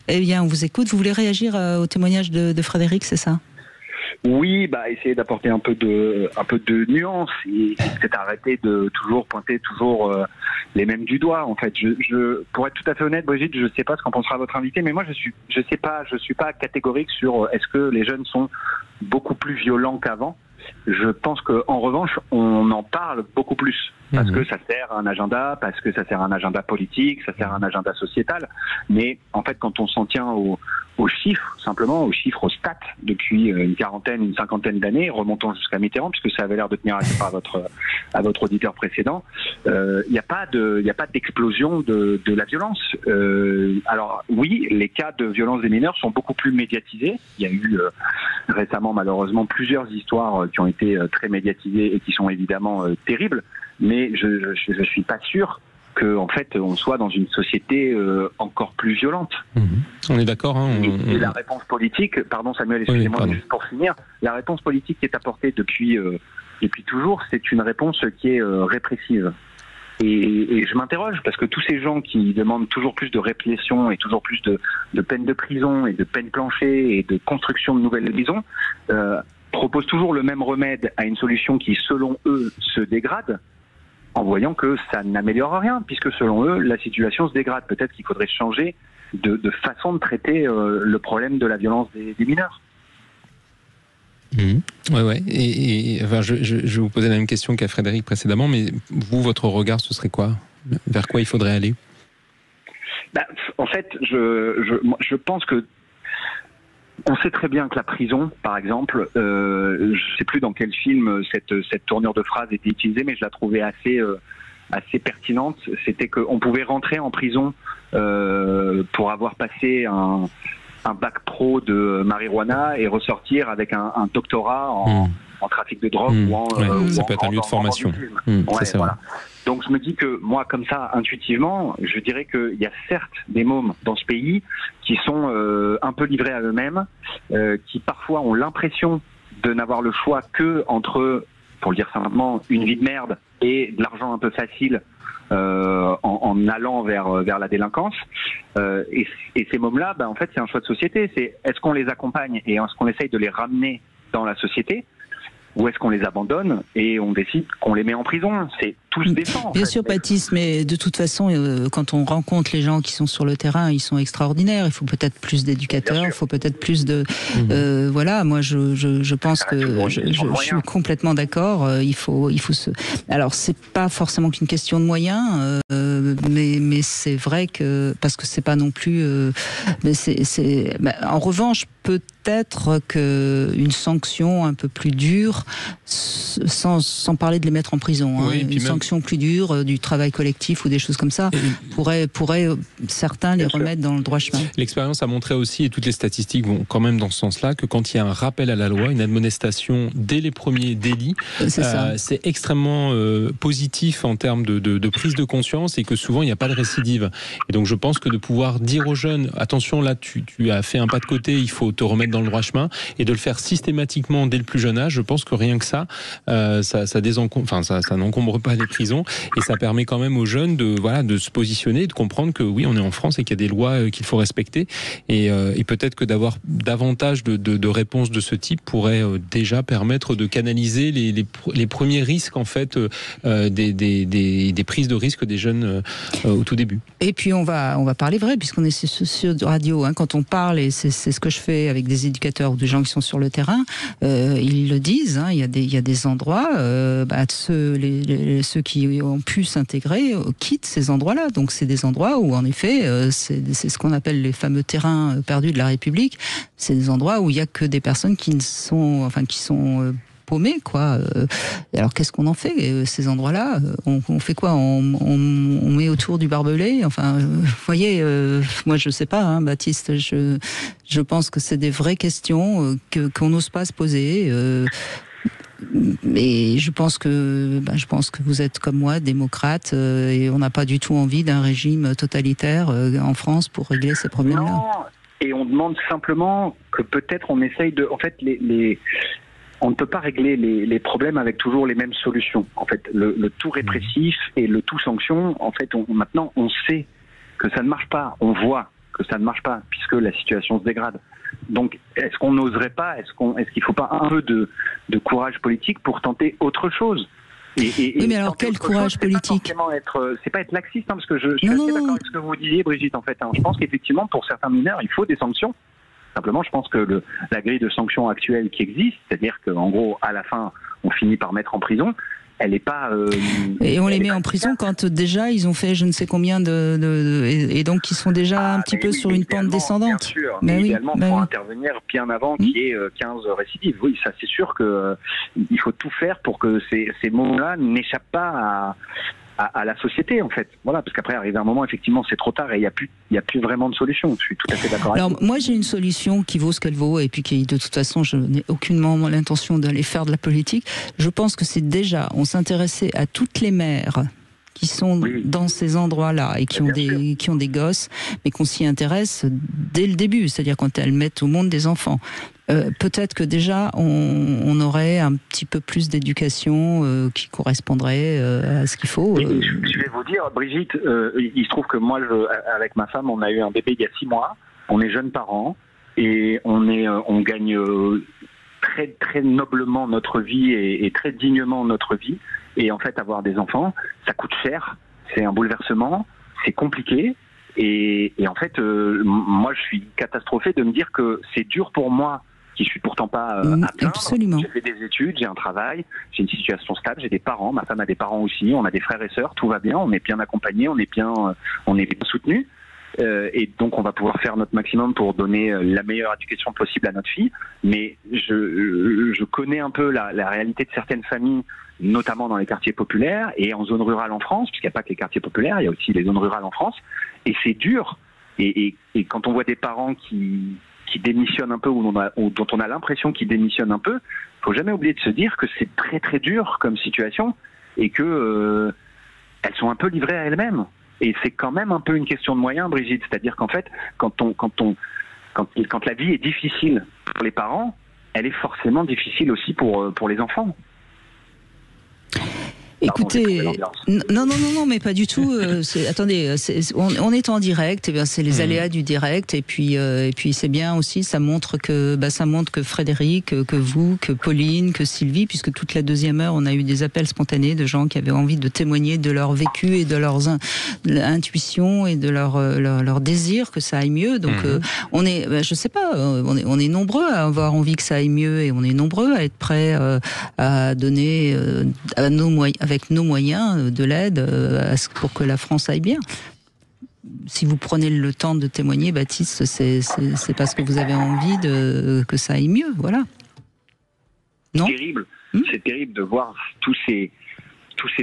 Eh bien, on vous écoute. Vous voulez réagir au témoignage de Frédéric, c'est ça ? Oui, essayer d'apporter un peu de nuance et peut-être arrêter de toujours pointer les mêmes du doigt. En fait, pour être tout à fait honnête, Brigitte, je ne sais pas ce qu'en pensera votre invité, mais moi je suis pas catégorique sur est-ce que les jeunes sont beaucoup plus violents qu'avant. Je pense qu'en revanche, on en parle beaucoup plus. parce que ça sert à un agenda, parce que ça sert à un agenda politique, ça sert à un agenda sociétal. Mais en fait, quand on s'en tient aux chiffres, simplement aux chiffres, aux stats, depuis une cinquantaine d'années, remontant jusqu'à Mitterrand, puisque ça avait l'air de tenir à votre auditeur précédent, il n'y a pas d'explosion de la violence. Alors oui, les cas de violence des mineurs sont beaucoup plus médiatisés. Il y a eu récemment, malheureusement, plusieurs histoires qui ont été très médiatisées et qui sont évidemment terribles, mais je suis pas sûr qu'en fait on soit dans une société encore plus violente. On est d'accord. Et la réponse politique, pardon Samuel, excusez-moi, juste pour finir, la réponse politique qui est apportée depuis toujours, c'est une réponse qui est répressive. Et je m'interroge, parce que tous ces gens qui demandent toujours plus de répression et toujours plus de peines de prison et de peines planchées et de construction de nouvelles prisons, proposent toujours le même remède à une solution qui, selon eux, se dégrade, en voyant que ça n'améliore rien, puisque selon eux, la situation se dégrade. Peut-être qu'il faudrait changer de façon de traiter le problème de la violence des mineurs. Ouais. Et enfin, je vais vous poser la même question qu'à Frédéric précédemment, mais vous, votre regard, ce serait quoi? Vers quoi il faudrait aller? En fait, je pense que on sait très bien que la prison, par exemple, je ne sais plus dans quel film cette tournure de phrase était utilisée, mais je la trouvais assez pertinente. C'était qu'on pouvait rentrer en prison pour avoir passé un bac pro de marijuana et ressortir avec un doctorat en trafic de drogue ça peut être un lieu de formation. Ça, voilà. Donc je me dis que moi, comme ça, intuitivement, je dirais qu'il y a certes des mômes dans ce pays qui sont un peu livrés à eux-mêmes, qui parfois ont l'impression de n'avoir le choix que entre, pour le dire simplement, une vie de merde et de l'argent un peu facile en allant vers la délinquance. Et ces mômes-là, en fait, c'est un choix de société. C'est est-ce qu'on les accompagne et est-ce qu'on essaye de les ramener dans la société, ou est-ce qu'on les abandonne et on décide qu'on les met en prison? C'est tout se défend. Bien sûr, Baptiste, mais de toute façon, quand on rencontre les gens qui sont sur le terrain, ils sont extraordinaires. Il faut peut-être plus d'éducateurs, il faut peut-être plus de... voilà, moi je pense que je suis complètement d'accord. Il faut se... Alors, c'est pas forcément qu'une question de moyens, mais c'est vrai que... Parce que c'est pas non plus... en revanche, peut-être qu'une sanction un peu plus dure, sans parler de les mettre en prison, une sanction plus dure, du travail collectif ou des choses comme ça, pourrait certains les remettre dans le droit chemin. L'expérience a montré aussi, et toutes les statistiques vont quand même dans ce sens-là, que quand il y a un rappel à la loi, une admonestation dès les premiers délits, c'est extrêmement positif en termes de prise de conscience, et que souvent il n'y a pas de récidive. Et donc je pense que de pouvoir dire aux jeunes, attention là, tu as fait un pas de côté, il faut te remettre dans le droit chemin, et de le faire systématiquement dès le plus jeune âge, je pense que rien que ça n'encombre pas les prisons, et ça permet quand même aux jeunes de se positionner, de comprendre que oui, on est en France et qu'il y a des lois qu'il faut respecter, et peut-être que d'avoir davantage de réponses de ce type pourrait déjà permettre de canaliser les premiers risques en fait des prises de risques des jeunes au tout début. Et puis on va parler vrai, puisqu'on est sur radio, quand on parle, et c'est ce que je fais avec des éducateurs ou des gens qui sont sur le terrain, ils le disent, il y a des endroits, ceux qui ont pu s'intégrer quittent ces endroits-là. Donc c'est des endroits où en effet, c'est ce qu'on appelle les fameux terrains perdus de la République. C'est des endroits où il y a que des personnes qui sont paumées, quoi. Alors qu'est-ce qu'on en fait, ces endroits-là? On fait quoi? On met autour du barbelé? Enfin, vous voyez, moi je sais pas, Baptiste. Je pense que c'est des vraies questions qu'on n'ose pas se poser. Mais je pense que vous êtes comme moi, démocrate, et on n'a pas du tout envie d'un régime totalitaire en France pour régler ces problèmes-là. Non, et on demande simplement que peut-être on essaye de... En fait, on ne peut pas régler les problèmes avec toujours les mêmes solutions. En fait, le tout répressif et le tout sanction, en fait, maintenant, on sait que ça ne marche pas. On voit que ça ne marche pas, puisque la situation se dégrade. Donc, est-ce qu'on n'oserait pas, est-ce qu'il ne faut pas un peu de courage politique pour tenter autre chose? Oui, mais alors quel courage politique? C'est pas être laxiste, parce que je suis assez d'accord avec ce que vous disiez, Brigitte, en fait. Je pense qu'effectivement, pour certains mineurs, il faut des sanctions. Simplement, je pense que la grille de sanctions actuelle qui existe, c'est-à-dire qu'en gros, à la fin, on finit par mettre en prison, elle n'est pas. Et on les met en prison quand déjà ils ont fait je ne sais combien et donc ils sont déjà un petit peu sur une pente descendante. Bien sûr, mais idéalement, il faut intervenir bien avant qu'il y ait 15 récidives. Oui, ça c'est sûr que il faut tout faire pour que ces moments-là n'échappent pas à la société, en fait. Voilà, parce qu'après, arrive un moment, effectivement, c'est trop tard et il n'y a plus vraiment de solution. Je suis tout à fait d'accord avec vous. Alors, moi, j'ai une solution qui vaut ce qu'elle vaut et puis qui, de toute façon, je n'ai aucunement l'intention d'aller faire de la politique. Je pense que c'est déjà, on s'intéressait à toutes les mères qui sont dans ces endroits-là et qui ont des gosses, mais qu'on s'y intéresse dès le début, c'est-à-dire quand elles mettent au monde des enfants. Peut-être que déjà on aurait un petit peu plus d'éducation qui correspondrait à ce qu'il faut. Je vais vous dire, Brigitte, il se trouve que moi, avec ma femme, on a eu un bébé il y a 6 mois. On est jeunes parents et on gagne très très noblement notre vie et très dignement notre vie. Et en fait, avoir des enfants, ça coûte cher. C'est un bouleversement, c'est compliqué. Et en fait, moi, je suis catastrophé de me dire que c'est dur pour moi, qui suis pourtant pas à plaindre. Absolument. J'ai fait des études, j'ai un travail, j'ai une situation stable, j'ai des parents, ma femme a des parents aussi, on a des frères et sœurs, tout va bien, on est bien accompagnés, on est bien soutenus. Et donc on va pouvoir faire notre maximum pour donner la meilleure éducation possible à notre fille. Mais je connais un peu la réalité de certaines familles, notamment dans les quartiers populaires et en zone rurale en France, puisqu'il n'y a pas que les quartiers populaires, il y a aussi les zones rurales en France. Et c'est dur. Et quand on voit des parents qui démissionnent un peu ou dont on a l'impression qu'ils démissionnent un peu, il faut jamais oublier de se dire que c'est très très dur comme situation et que elles sont un peu livrées à elles-mêmes. Et c'est quand même un peu une question de moyens, Brigitte. C'est-à-dire qu'en fait, quand la vie est difficile pour les parents, elle est forcément difficile aussi pour les enfants. Écoutez, non, mais pas du tout. Attendez, on est en direct. Et bien, c'est les aléas du direct. Et puis c'est bien aussi. Ça montre que Frédéric, que vous, que Pauline, que Sylvie, puisque toute la deuxième heure, on a eu des appels spontanés de gens qui avaient envie de témoigner de leur vécu et de leurs intuitions et de leur désir que ça aille mieux. Donc, on est, je sais pas, on est nombreux à avoir envie que ça aille mieux et on est nombreux à être prêts à donner à nos moyens. Avec nos moyens de l'aide pour que la France aille bien. Si vous prenez le temps de témoigner, Baptiste, c'est parce que vous avez envie que ça aille mieux, voilà. Non ? C'est terrible de voir tous ces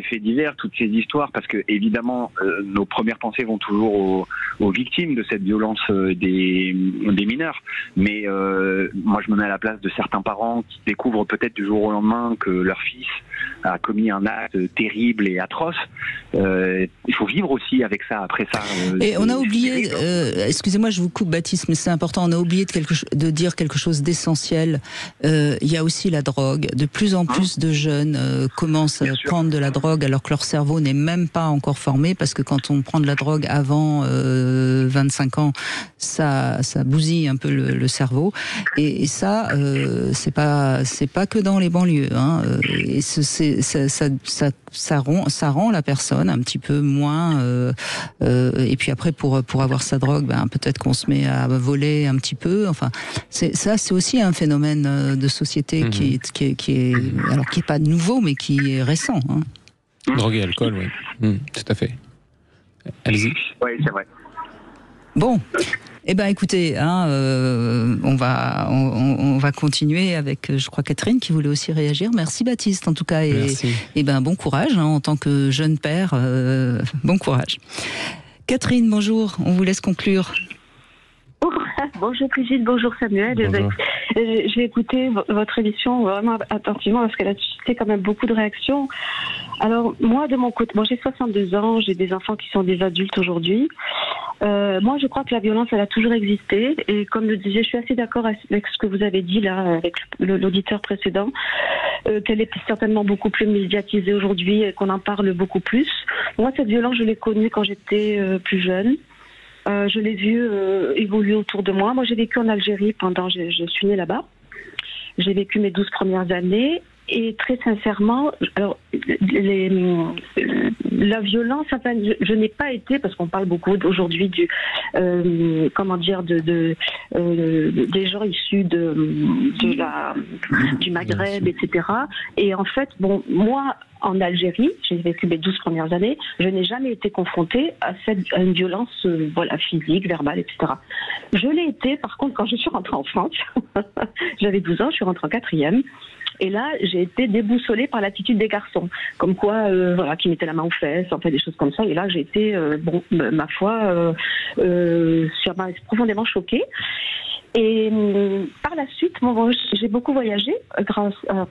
faits divers, toutes ces histoires, parce que évidemment nos premières pensées vont toujours aux victimes de cette violence des mineurs. Mais moi je me mets à la place de certains parents qui découvrent peut-être du jour au lendemain que leur fils a commis un acte terrible et atroce. Il faut vivre aussi avec ça, après ça. Et on a oublié, excusez-moi je vous coupe Baptiste, mais c'est important, on a oublié de dire quelque chose d'essentiel. Il y a aussi la drogue. De plus en plus de jeunes commencent à prendre de la drogue alors que leur cerveau n'est même pas encore formé, parce que quand on prend de la drogue avant 25 ans, ça bousille un peu le cerveau. Et ça, c'est pas que dans les banlieues. Hein. Et ça rend la personne un petit peu moins. Et puis après, pour avoir sa drogue, peut-être qu'on se met à voler un petit peu. Enfin, c'est aussi un phénomène de société qui est pas nouveau, mais qui est récent. Hein. Drogue et alcool, oui. Tout à fait. Allez-y. Oui, c'est vrai. Bon. Eh ben, écoutez, on va continuer avec, je crois, Catherine qui voulait aussi réagir. Merci Baptiste, en tout cas, et bon courage en tant que jeune père. Bon courage. Catherine, bonjour. On vous laisse conclure. Bonjour Brigitte, bonjour Samuel. Bonjour. J'ai écouté votre émission vraiment attentivement parce qu'elle a suscité quand même beaucoup de réactions. Alors moi de mon côté, j'ai 62 ans, j'ai des enfants qui sont des adultes aujourd'hui. Moi je crois que la violence elle a toujours existé et comme le disais, je suis assez d'accord avec ce que vous avez dit là avec l'auditeur précédent, qu'elle est certainement beaucoup plus médiatisée aujourd'hui et qu'on en parle beaucoup plus. Moi cette violence je l'ai connue quand j'étais plus jeune. Je l'ai vu évoluer autour de moi. Moi, j'ai vécu en Algérie je suis née là-bas. J'ai vécu mes 12 premières années Et très sincèrement, alors la violence, enfin, je n'ai pas été, parce qu'on parle beaucoup aujourd'hui du comment dire des gens issus du Maghreb, etc. Et en fait, bon, moi, en Algérie, j'ai vécu mes 12 premières années, je n'ai jamais été confrontée à une violence voilà, physique, verbale, etc. Je l'ai été, par contre, quand je suis rentrée en France, j'avais 12 ans, je suis rentrée en 4e, et là, j'ai été déboussolée par l'attitude des garçons, comme quoi, voilà, qui mettaient la main aux fesses, en fait, des choses comme ça, et là, j'ai été, bon, ma foi, ça m'a profondément choquée. Et par la suite, j'ai beaucoup voyagé grâce à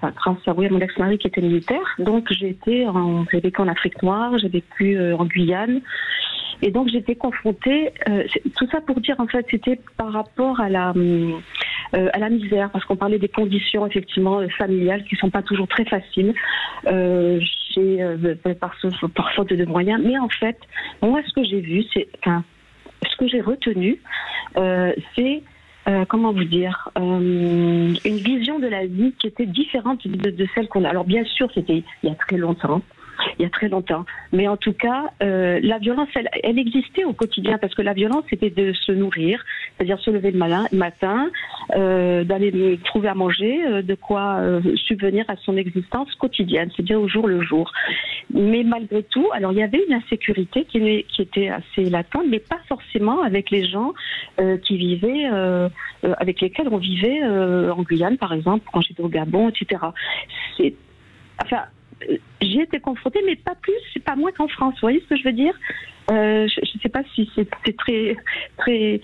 mon ex-mari qui était militaire. Donc j'ai vécu en Afrique noire, j'ai vécu en Guyane. Et donc j'étais confrontée, tout ça pour dire en fait, c'était par rapport à la misère, parce qu'on parlait des conditions effectivement familiales qui sont pas toujours très faciles, par faute de moyens. Mais en fait, moi ce que j'ai vu, ce que j'ai retenu, c'est comment vous dire, une vision de la vie qui était différente de celle qu'on a. Alors bien sûr, c'était il y a très longtemps, mais en tout cas, la violence, elle existait au quotidien, parce que la violence, c'était de se nourrir, c'est-à-dire se lever le matin, d'aller trouver à manger, de quoi subvenir à son existence quotidienne, c'est-à-dire au jour le jour. Mais malgré tout, alors il y avait une insécurité qui était assez latente, mais pas forcément avec les gens qui vivaient, avec lesquels on vivait en Guyane, par exemple, quand j'étais au Gabon, etc. J'y étais confrontée, mais pas plus, c'est pas moins qu'en France. Vous voyez ce que je veux dire? Je ne sais pas si c'est très très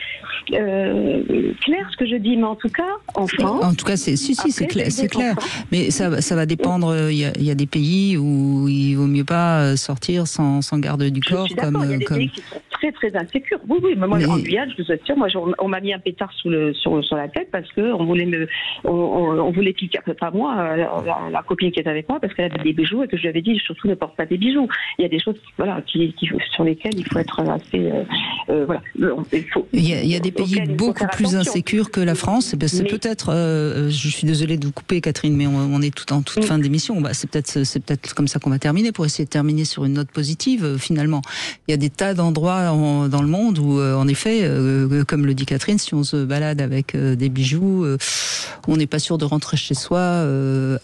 clair ce que je dis, mais en tout cas, en France. En tout cas, c'est clair. Mais ça va dépendre. Il y a des pays où il vaut mieux pas sortir sans garde du corps. Il y a des pays qui sont très très insécures. Oui, mais moi en Guyane, je vous assure, on m'a mis un pétard sur la tête parce que on voulait piquer. Pas moi, la copine qui était avec moi, parce qu'elle avait des bijoux et que je lui avais dit surtout ne porte pas des bijoux. Il y a des choses, voilà, sur lesquelles il faut être assez, voilà. Il y a des pays beaucoup plus insécures que la France. C'est peut-être, je suis désolée de vous couper, Catherine, mais on est tout en toute fin d'émission. C'est peut-être comme ça qu'on va terminer, pour essayer de terminer sur une note positive. Finalement, il y a des tas d'endroits dans le monde où, en effet, comme le dit Catherine, si on se balade avec des bijoux, on n'est pas sûr de rentrer chez soi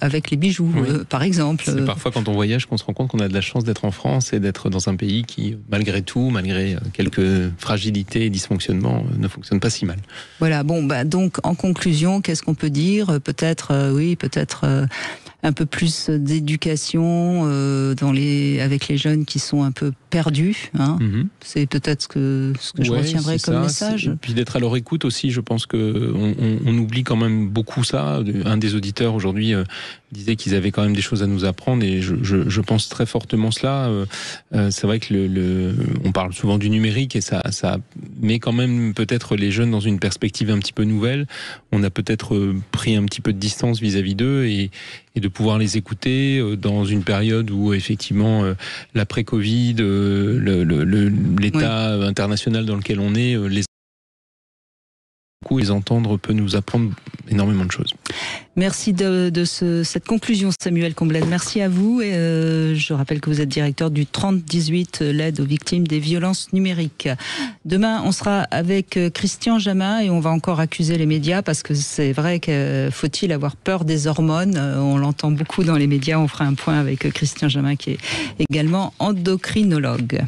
avec les bijoux, par exemple. C'est parfois quand on voyage qu'on se rend compte qu'on a de la chance d'être en France et d'être dans un pays qui, malgré tout, malgré quelques fragilités et dysfonctionnements, ne fonctionne pas si mal. Voilà, donc en conclusion, qu'est-ce qu'on peut dire? Peut-être un peu plus d'éducation avec les jeunes qui sont un peu perdus. Hein. C'est peut-être ce que je retiendrai comme message. Puis d'être à leur écoute aussi, je pense qu'on oublie quand même beaucoup ça. Un des auditeurs aujourd'hui disait qu'ils avaient quand même des choses à nous apprendre, et je pense très fortement cela. C'est vrai que on parle souvent du numérique, et ça met quand même peut-être les jeunes dans une perspective un petit peu nouvelle. On a peut-être pris un petit peu de distance vis-à-vis d'eux, et de pouvoir les écouter dans une période où effectivement l'après-Covid, l'état international dans lequel on est, les entendre peut nous apprendre énormément de choses. Merci de cette conclusion, Samuel Combelaine. Merci à vous. Et je rappelle que vous êtes directeur du 3018, l'aide aux victimes des violences numériques. Demain, on sera avec Christian Jamin, et on va encore accuser les médias, parce que c'est vrai que faut-il avoir peur des hormones? On l'entend beaucoup dans les médias. On fera un point avec Christian Jamin, qui est également endocrinologue.